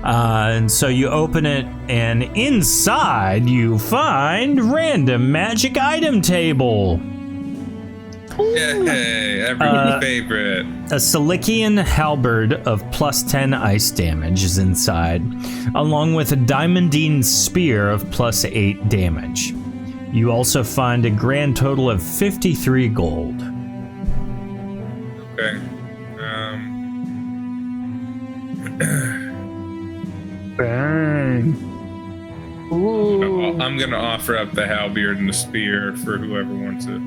And so you open it, and inside you find random magic item table. Yay, everyone's favorite. A Silikian halberd of plus 10 ice damage is inside, along with a diamondine spear of plus 8 damage. You also find a grand total of 53 gold. Okay. Bang. Ooh. I'm gonna offer up the halberd and the spear for whoever wants it.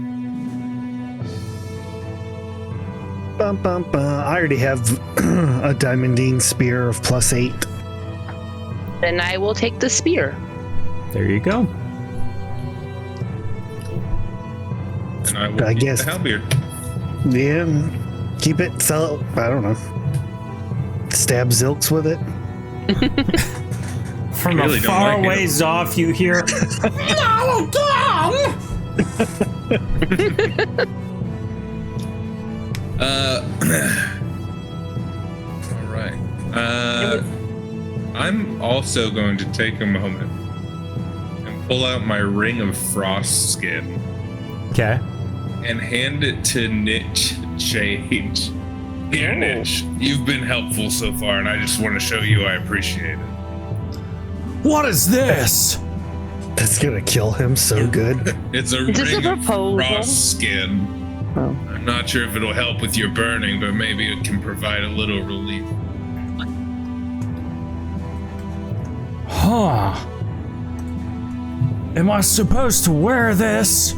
Bum, bum, bum. I already have a diamondine spear of plus 8. Then I will take the spear. There you go. And I will I keep guess- the halberd. Yeah, keep it, sell it. I don't know. Stab Zilks with it. From really a don't far like it. ways off, you hear, "No, Tom!" All right. I'm also going to take a moment and pull out my ring of frost skin Okay. and hand it to Nitch Change. Here, Nitch, you've been helpful so far, and I just want to show you I appreciate it. What is this? That's gonna kill him so good. It's a Is this a ring of proposal? frost skin. Oh. I'm not sure if it'll help with your burning, but maybe it can provide a little relief. Huh. Am I supposed to wear this?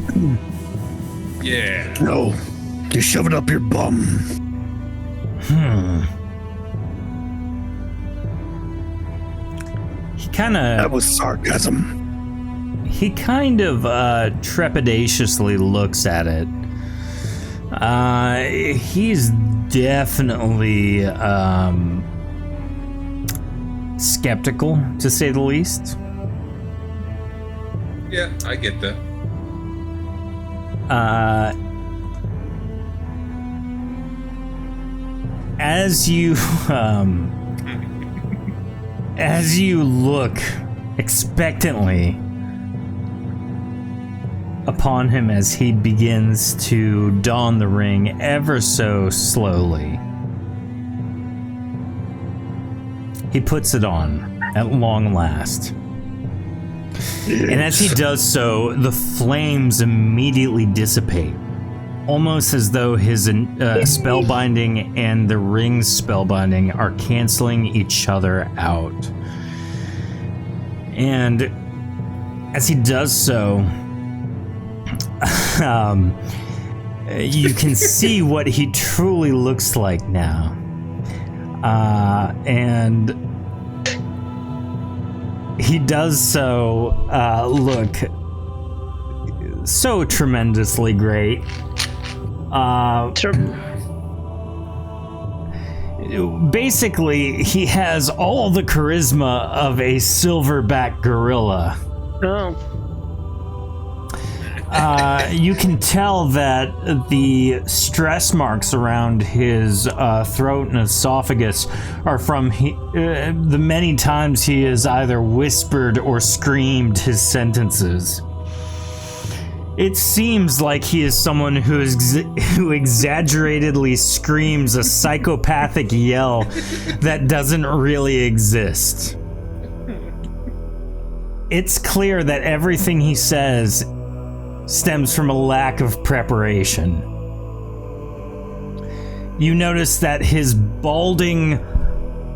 Yeah. No, you shove it up your bum. He kind That of was sarcasm. trepidatiously looks at it. He's definitely skeptical, to say the least. Yeah, I get that. As you as you look expectantly upon him as he begins to don the ring ever so slowly, he puts it on at long last. And as he does so, the flames immediately dissipate, almost as though his spellbinding and the ring's spellbinding are canceling each other out. And as he does so, you can see what he truly looks like now. And he does so look so tremendously great. Basically, he has all the charisma of a silverback gorilla. Oh. You can tell that the stress marks around his throat and esophagus are from the many times he has either whispered or screamed his sentences. It seems like he is someone who exaggeratedly screams a psychopathic yell that doesn't really exist. It's clear that everything he says stems from a lack of preparation. You notice that his balding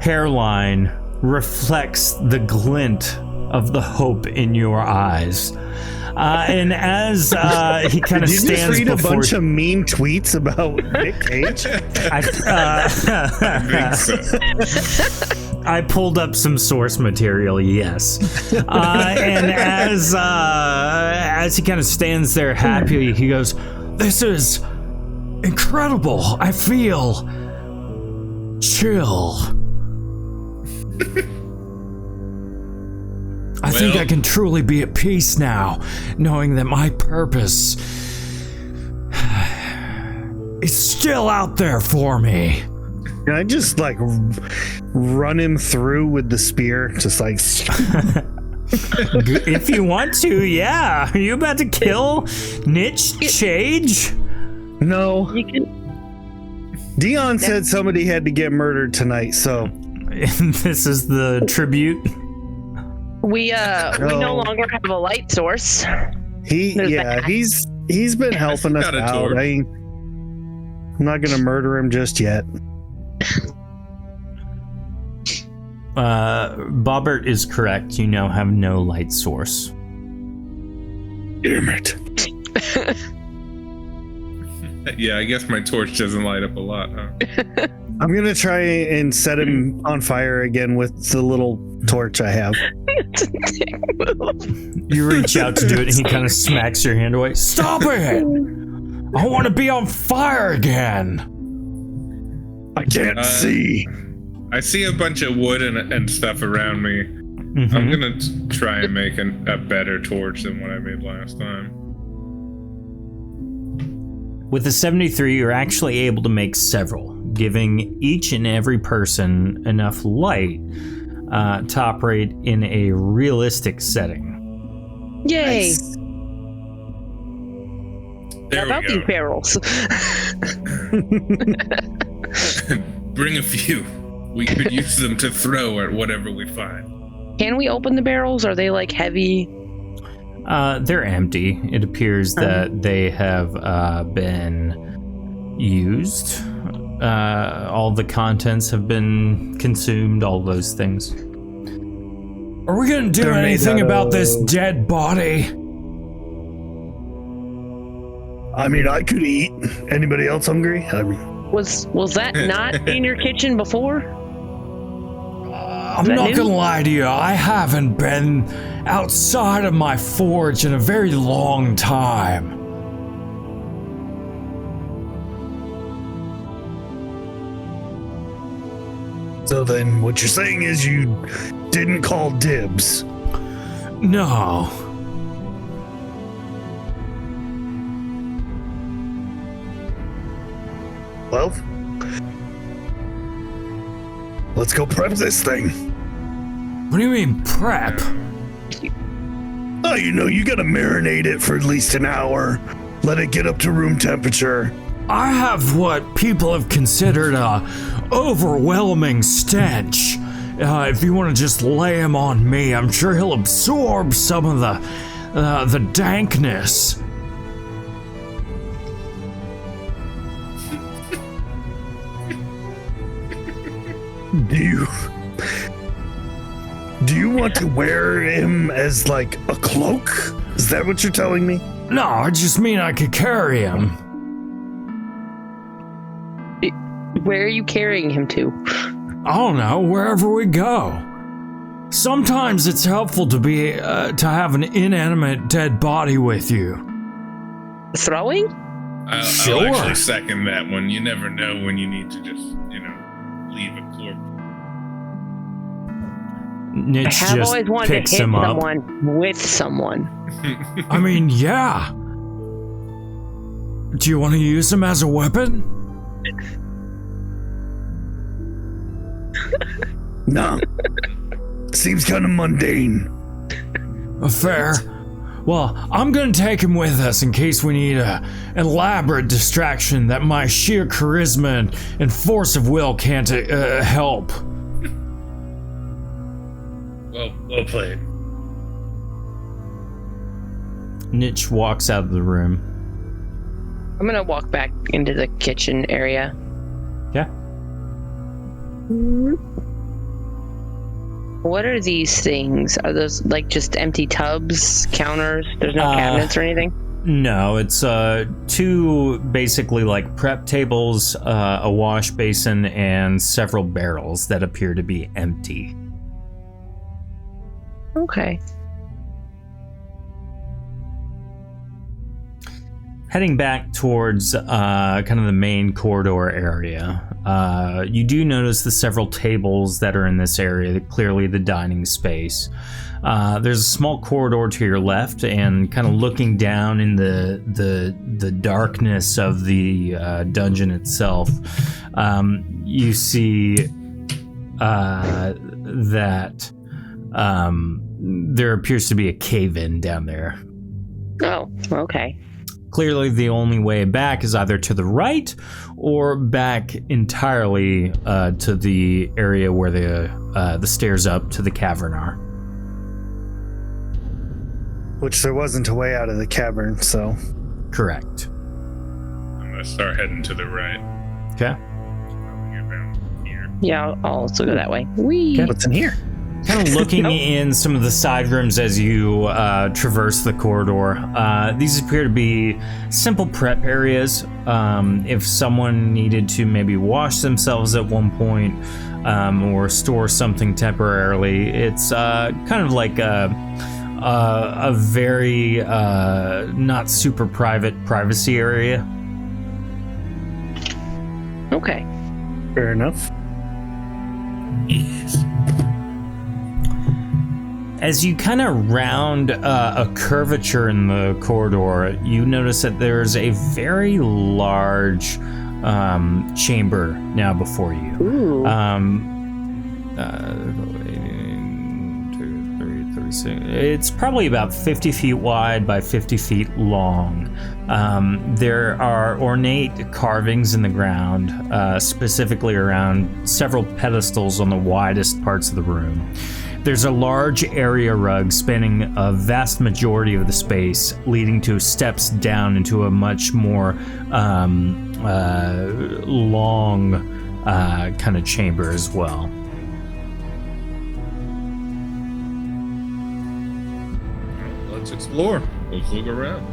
hairline reflects the glint of the hope in your eyes. And as he kind of Did you just stands read a before bunch of mean tweets about Nick Cage? I pulled up some source material, yes. And as he kind of stands there happy, he goes, "This is incredible. I feel chill. I think I can truly be at peace now, knowing that my purpose is still out there for me." Can I just like run him through with the spear? Just like If you want to, yeah. Are you about to kill Nitch Chage? No. You can. Dion said somebody had to get murdered tonight, so This is the tribute. We no longer have a light source. he's been helping us got a out. torch. I'm not gonna murder him just yet. Bobbert is correct. You now have no light source. Damn it. Yeah, I guess my torch doesn't light up a lot, huh? I'm gonna try and set him on fire again with the little torch I have. You reach out to do it, and he kind of smacks your hand away. Stop it! I want to be on fire again. I can't see. I see a bunch of wood and stuff around me. Mhm. I'm gonna try and make a better torch than what I made last time. With the 73, you're actually able to make several, giving each and every person enough light to operate in a realistic setting. Yay! Nice. There How about we these go. barrels? Bring a few. We could use them to throw at whatever we find. Can we open the barrels? Are they like heavy? They're empty. It appears that they have been used. All the contents have been consumed, all those things. Are we gonna do They're made anything out about this of- dead body? I mean, I could eat. Anybody else hungry? Was that not in your kitchen before? I'm that not new? gonna lie to you, I haven't been outside of my forge in a very long time. So then what you're saying is you didn't call dibs. No. Well, let's go prep this thing. What do you mean prep? Oh, you gotta marinate it for at least an hour. Let it get up to room temperature. I have what people have considered a overwhelming stench. If you want to just lay him on me, I'm sure he'll absorb some of the dankness. Do you want to wear him as like a cloak? Is that what you're telling me? No, I just mean I could carry him. Where are you carrying him to? I don't know, wherever we go. Sometimes it's helpful to be to have an inanimate dead body with you. Throwing? I'll actually second that one. You never know when you need to just, leave a corpse. Nitch I have just always wanted picks to hit him up. someone with someone. I mean, yeah. Do you want to use him as a weapon? No. Seems kind of mundane. Fair. Well, I'm gonna take him with us in case we need an elaborate distraction that my sheer charisma and force of will can't help. Well played. Nitch walks out of the room. I'm gonna walk back into the kitchen area. Yeah. What are these things? Are those like just empty tubs, counters? There's no cabinets or anything? No, it's two basically like prep tables, a wash basin, and several barrels that appear to be empty. Okay. Heading back towards kind of the main corridor area, you do notice the several tables that are in this area, clearly the dining space. There's a small corridor to your left, and kind of looking down in the darkness of the dungeon itself, you see that there appears to be a cave-in down there. Oh, okay. Clearly, the only way back is either to the right or back entirely to the area where the stairs up to the cavern are. Which there wasn't a way out of the cavern, so. Correct. I'm gonna start heading to the right. Okay. I'll get down here. Yeah, I'll also go that way. Whee! Okay. What's in here? Kind of looking in some of the side rooms as you traverse the corridor. These appear to be simple prep areas. If someone needed to maybe wash themselves at one point or store something temporarily, it's kind of like a very not super privacy area. Okay. Fair enough. Yes. As you kind of round a curvature in the corridor, you notice that there's a very large chamber now before you. Ooh. 36. It's probably about 50 feet wide by 50 feet long. There are ornate carvings in the ground, specifically around several pedestals on the widest parts of the room. There's a large area rug spanning a vast majority of the space, leading to steps down into a much more long kind of chamber as well. Let's explore. Let's look around.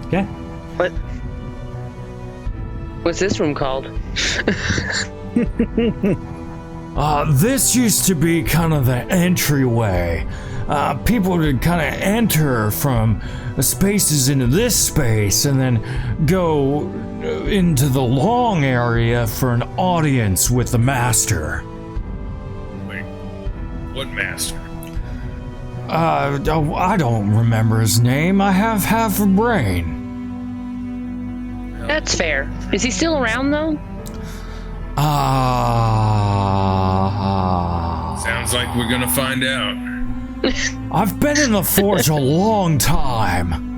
Okay. What's this room called? This used to be kind of the entryway. People would kind of enter from spaces into this space and then go into the long area for an audience with the master. Wait, what master? I don't remember his name. I have half a brain. That's fair. Is he still around though? Sounds like we're gonna find out. I've been in the forge a long time.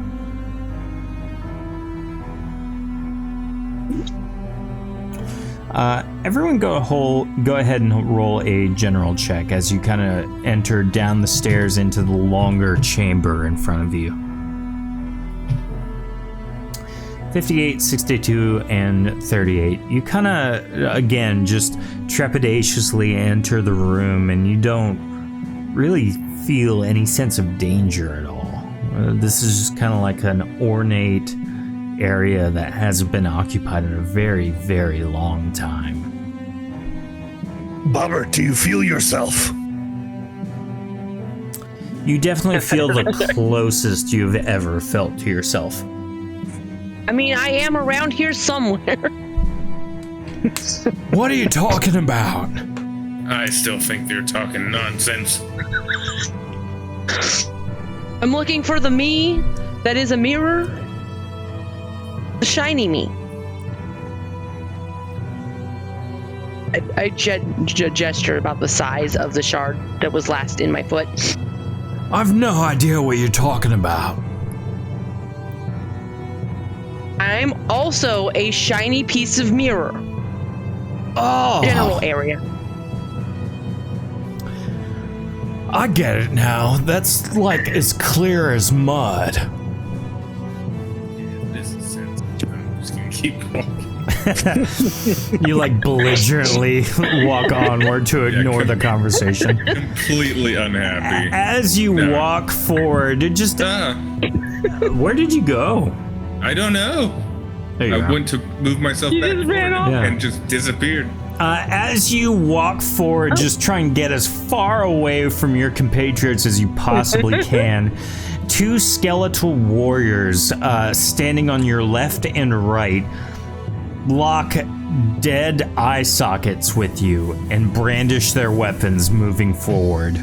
Everyone go ahead and roll a general check as you kind of enter down the stairs into the longer chamber in front of you. 58, 62, and 38. You kind of, again, just trepidatiously enter the room and you don't really feel any sense of danger at all. This is just kind of like an ornate area that hasn't been occupied in a very, very long time. Bobber, do you feel yourself? You definitely feel the closest you've ever felt to yourself. I mean, I am around here somewhere. What are you talking about? I still think they're talking nonsense. I'm looking for the me that is a mirror. The shiny me. I gesture about the size of the shard that was last in my foot. I've no idea what you're talking about. I'm also a shiny piece of mirror. Oh, General area. I get it now. That's like as clear as mud. This is sense. I'm just gonna keep walking. You like belligerently walk onward to ignore the conversation. Completely unhappy. As you walk forward, where did you go? I don't know. There you I go. went to move myself back just ran off? and just disappeared. As you walk forward, just try and get as far away from your compatriots as you possibly can. Two skeletal warriors standing on your left and right lock dead eye sockets with you and brandish their weapons moving forward.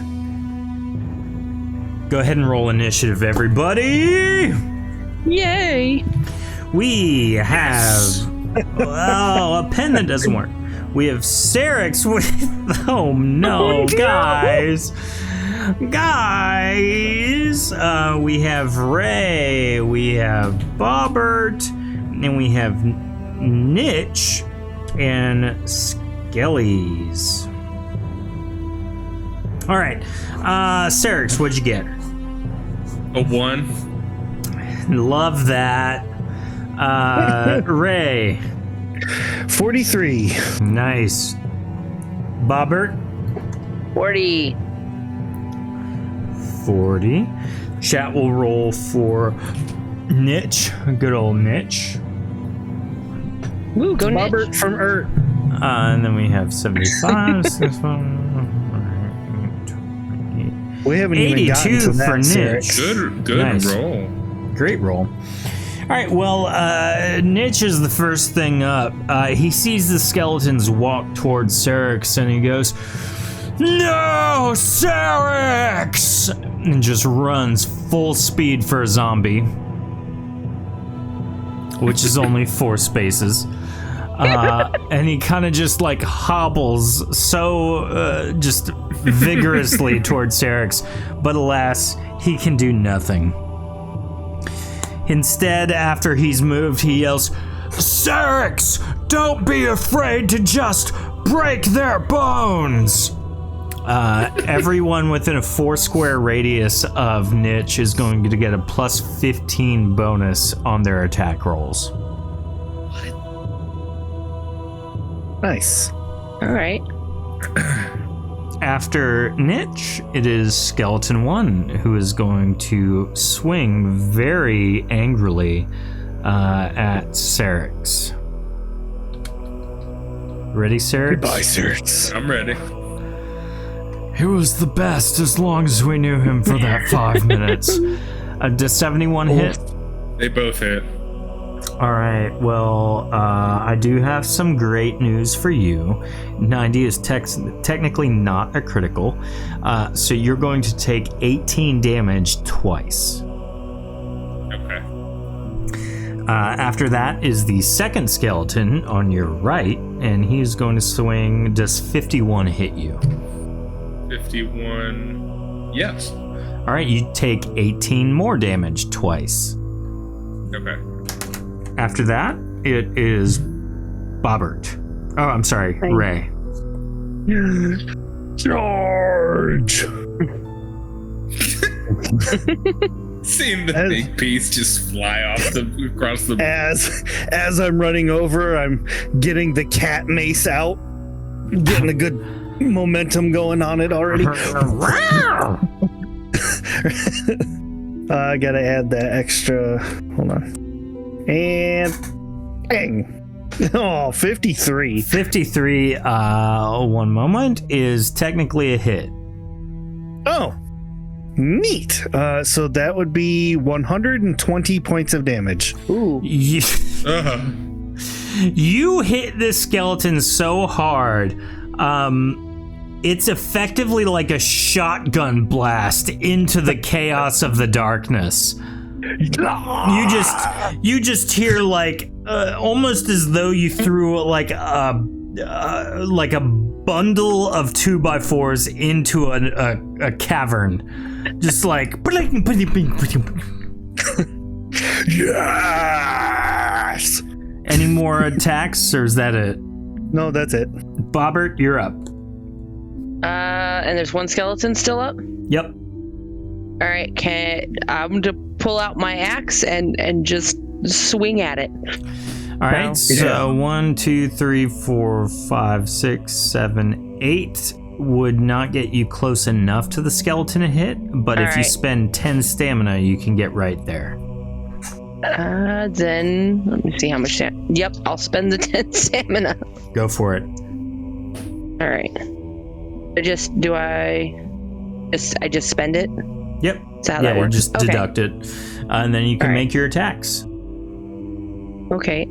Go ahead and roll initiative, everybody! Yay! We have a pen that doesn't work. We have Syrinx with oh no, guys. Guys, we have Ray, we have Bobbert, and we have Niche and Skellies. All right, Serix, what'd you get? A 1. Love that. Ray. 43. Nice. Bobbert. 40. 40. Chat will roll for Niche. Good old Niche. Woo, go Robert Niche. from Earth. And then we have 75. We haven't even gotten 82 to that, for Niche. Sarek. Good Nice. roll. Great roll. All right, well, Niche is the first thing up. He sees the skeletons walk towards Serix and he goes, "No, Serix!" and just runs full speed for a zombie, which is only 4 spaces. And he kind of just like hobbles so just vigorously towards Serix, but alas, he can do nothing. Instead, after he's moved, he yells, "Serix, don't be afraid to just break their bones!" Everyone within a 4 square radius of Niche is going to get a plus 15 bonus on their attack rolls. Nice. All right. After Niche, it is Skeleton 1 who is going to swing very angrily at Serix. Ready, Serix? Goodbye, Serix. I'm ready. It was the best as long as we knew him for that 5 minutes. Does 71 hit? They both hit. All right, well, I do have some great news for you. 90 is technically not a critical, so you're going to take 18 damage twice. Okay. After that is the second skeleton on your right, and he's going to swing. Does 51 hit you? 51. Yes. All right, you take 18 more damage twice. Okay. After that, it is Bobbert. Oh, I'm sorry, Ray. Charge! Seeing the big piece just fly off across the. As I'm running over, I'm getting the cat mace out, getting a good momentum going on it already. I gotta add that extra. Hold on. And bang. Oh, 53. 53, one moment, is technically a hit. Oh, neat. So that would be 120 points of damage. Ooh. You hit this skeleton so hard, it's effectively like a shotgun blast into the chaos of the darkness. You just hear like almost as though you threw like a bundle of 2x4s into a cavern, just like. Yes. Any more attacks, or is that it? No, that's it. Bobbert, you're up. And there's one skeleton still up. Yep. All right, I'm going to pull out my axe and just swing at it. All right, so 1, 2, 3, 4, 5, 6, 7, 8 would not get you close enough to the skeleton to hit, but if you spend 10 stamina, you can get right there. Then let me see how much. Yep, I'll spend the 10 stamina. Go for it. All right. I just spend it. Yep. Is that how that works? Just deduct it, and then you can make your attacks. Okay.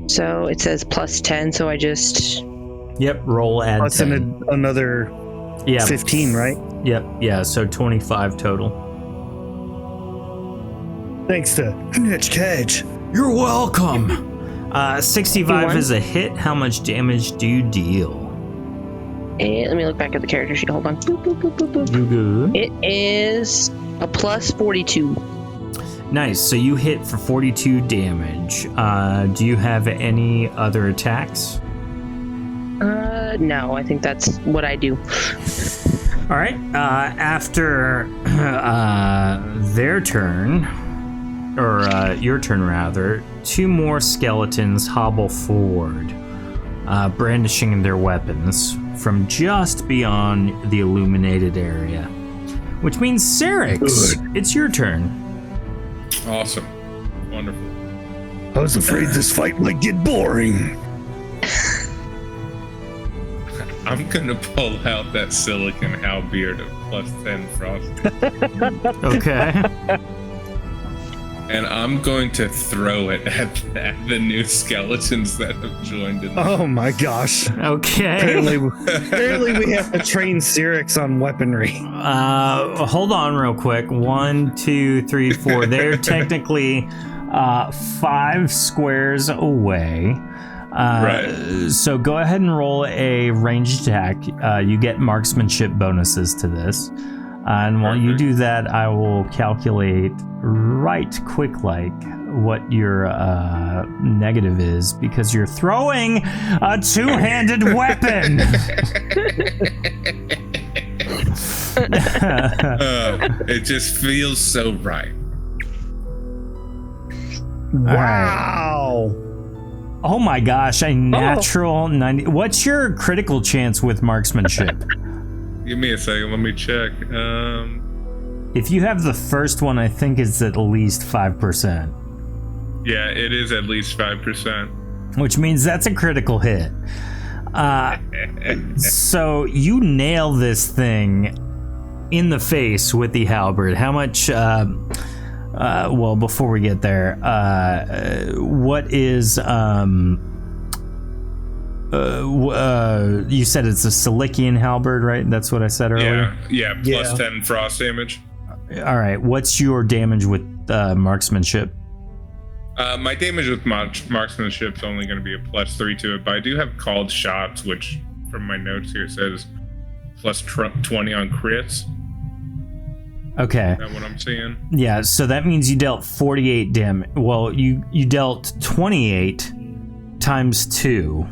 So it says plus 10, so I just. Yep. Roll add. That's 10. another 15, right? Yep. Yeah. So 25 total. Thanks to Niche Cage. You're welcome. 65 is a hit. How much damage do you deal? Let me look back at the character sheet. Hold on. Boop, boop, boop, boop, boop. You good? It is a plus 42. Nice. So you hit for 42 damage. Do you have any other attacks? No, I think that's what I do. All right. After their turn, or your turn rather, 2 more skeletons hobble forward, brandishing their weapons from just beyond the illuminated area. Which means, Syrinx, it's your turn. Awesome. Wonderful. I was afraid this fight might get boring. I'm gonna pull out that silicon halberd of plus 10 frost. Okay. And I'm going to throw it at the new skeletons that have joined in. Oh my gosh. Okay. Apparently we have to train Syrinx on weaponry. Hold on real quick. 1, 2, 3, 4. They're technically 5 squares away. Right. So go ahead and roll a ranged attack. You get marksmanship bonuses to this. And while you do that, I will calculate right quick like what your negative is, because you're throwing a two-handed weapon. It just feels so right. Wow. Oh my gosh, a natural 90. What's your critical chance with marksmanship? Give me a second, let me check. If you have the first one, I think it's at least 5%. Yeah, it is at least 5%. Which means that's a critical hit. So you nail this thing in the face with the halberd. How much... well, before we get there, what is... you said it's a Silician halberd, right? That's what I said earlier? Yeah, plus 10 frost damage. All right, what's your damage with marksmanship? My damage with marksmanship is only going to be a plus 3 to it, but I do have called shots, which from my notes here says plus 20 on crits. Okay. Is that what I'm seeing? Yeah, so that means you dealt 48 damage. Well, you dealt 28 times 2,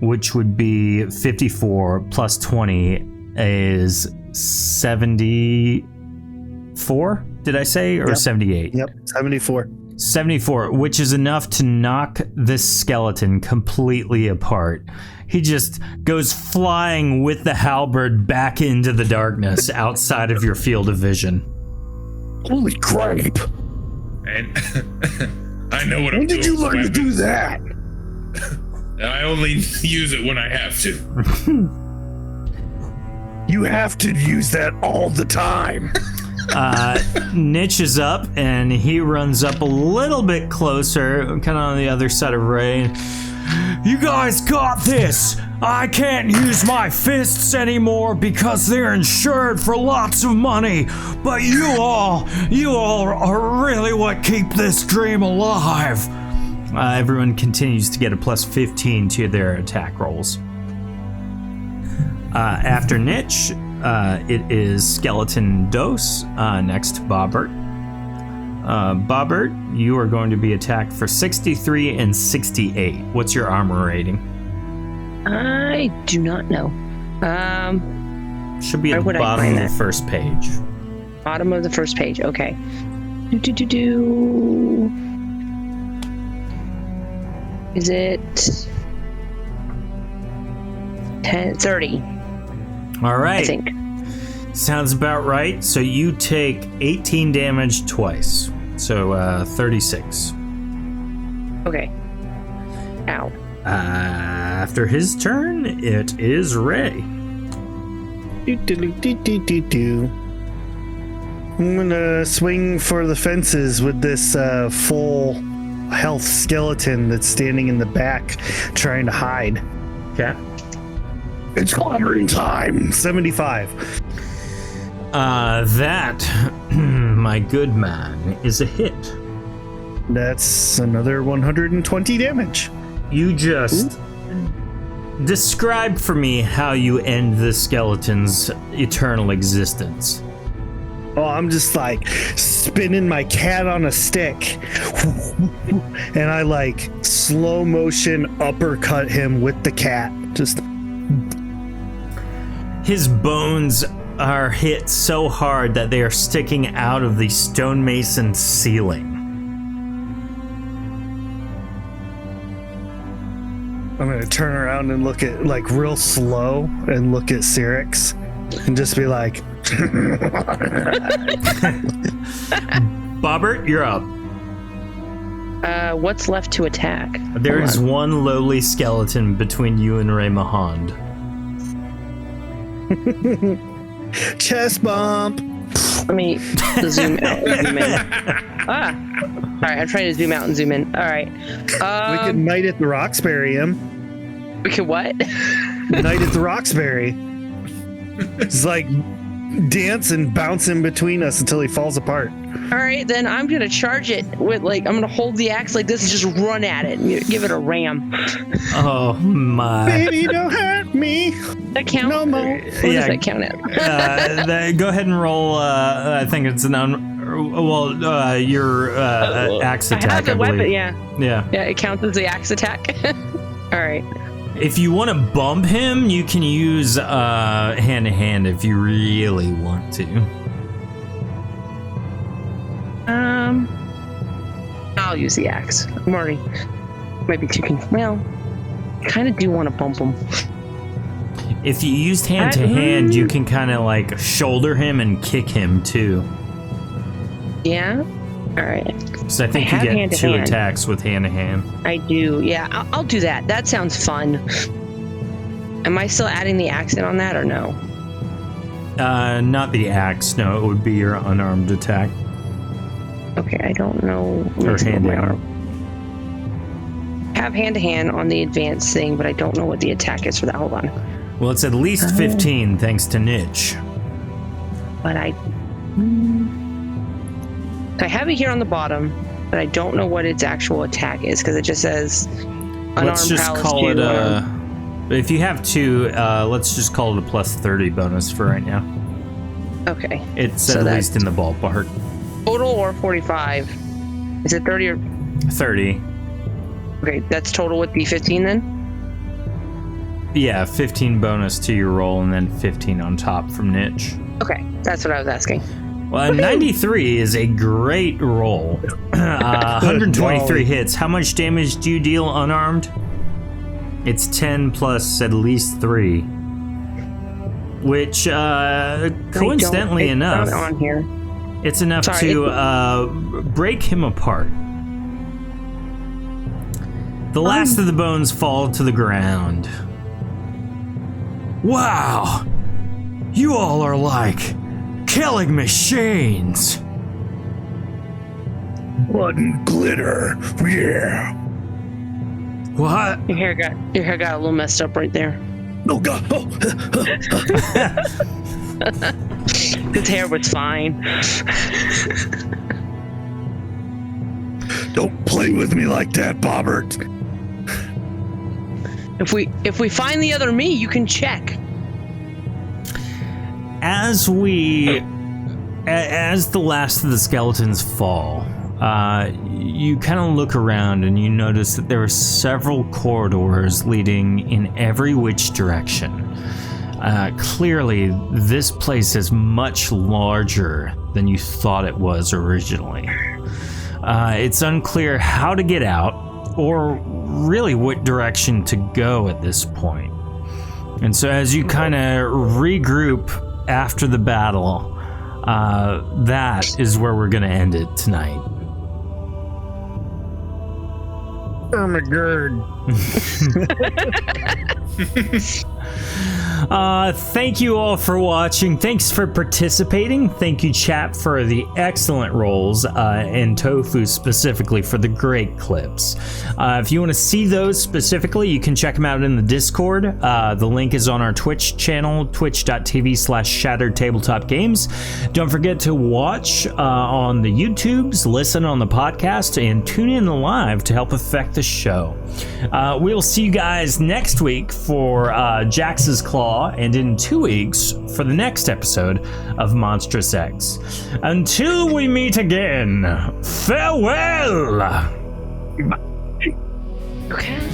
which would be 54 plus 20 is 74, did I say? Or 78? Yep, 74. 74, which is enough to knock this skeleton completely apart. He just goes flying with the halberd back into the darkness outside of your field of vision. Holy crap. And I know what When I'm doing. did you learn to do that? I only use it when I have to. You have to use that all the time. Nitch is up, and he runs up a little bit closer, kind of on the other side of Ray. You guys got this! I can't use my fists anymore because they're insured for lots of money, but you all are really what keep this dream alive. Everyone continues to get a plus 15 to their attack rolls. After Nitch, it is Skeleton Dose, next to Bobbert. Bobbert, you are going to be attacked for 63 and 68. What's your armor rating? I do not know. Should be at the bottom of the first page. Bottom of the first page, okay. Is it 30? All right. I think. Sounds about right. So you take 18 damage twice. So 36. Okay. Ow. After his turn, it is Ray. I'm gonna swing for the fences with this full health skeleton that's standing in the back trying to hide. Okay. It's clattering time. 75. That, my good man, is a hit. That's another 120 damage. You just Describe for me how you end the skeleton's eternal existence. Oh, I'm just like spinning my cat on a stick. And I like slow motion uppercut him with the cat. Just. His bones are hit so hard that they are sticking out of the stonemason ceiling. I'm going to turn around and look at, like, real slow and look at Cyrix and just be like, Bobbert, you're up. What's left to attack? There is one lowly skeleton between you and Ray Mahand. chest bump. Let me zoom out and zoom in. All right, I'm trying to zoom out and zoom in. All right. We could Night at the Roxbury him. We could what? Night at the Roxbury. It's like dancing, bouncing between us until he falls apart. All right, then I'm going to charge it with, like, I'm going to hold the axe like this and just run at it and give it a ram. Oh, my. Baby, don't hurt me. That count? No more. What does that count at? Go ahead and roll, I think it's your axe attack, I have the believe. weapon, yeah. Yeah. Yeah, it counts as the axe attack. All right. If you want to bump him, you can use hand-to-hand if you really want to. I'll use the axe. I'm already might be too well, I kind of do want to bump him. If you used hand-to-hand, you can kind of like shoulder him and kick him too. Yeah? All right. So I think you get 2 attacks with hand-to-hand. I do. Yeah, I'll do that. That sounds fun. Am I still adding the axe in on that or no? Not the axe. No, it would be your unarmed attack. Okay, I don't know. Or hand-to-hand. I have hand-to-hand on the advanced thing, but I don't know what the attack is for that. Hold on. Well, it's at least 15 thanks to Niche. But I have it here on the bottom, but I don't know what its actual attack is because it just says unarmed. Let's just call it a. If you have 2, let's just call it a plus 30 bonus for right now. Okay. It's so at least in the ballpark. Total or 45? Is it 30 or 30? Okay, that's total with the 15 then? Yeah, 15 bonus to your roll and then 15 on top from Niche. Okay, that's what I was asking. Well, 93 is a great roll. 123 hits. How much damage do you deal unarmed? It's 10 plus at least 3. Which, coincidentally enough, it's not on here. It's enough to break him apart. The last of the bones fall to the ground. Wow! You all are like killing machines! Blood and glitter, yeah. What? Your hair got a little messed up right there. Oh God! Oh. His hair was fine. Don't play with me like that, Bobbert. If we find the other me, you can check. As the last of the skeletons fall, you kind of look around and you notice that there are several corridors leading in every which direction. Clearly, this place is much larger than you thought it was originally. It's unclear how to get out or really what direction to go at this point. And so as you kind of regroup after the battle, that is where we're going to end it tonight. Thank you all for watching. Thanks for participating. Thank you, chat, for the excellent rolls, and Tofu specifically for the great clips. If you want to see those specifically, you can check them out in the Discord. The link is on our Twitch channel, twitch.tv/Shattered Tabletop Games. Don't forget to watch on the YouTubes, listen on the podcast, and tune in live to help affect the show. We'll see you guys next week for Jax's Claw, and in 2 weeks for the next episode of Monstrous X. Until we meet again, farewell! Okay.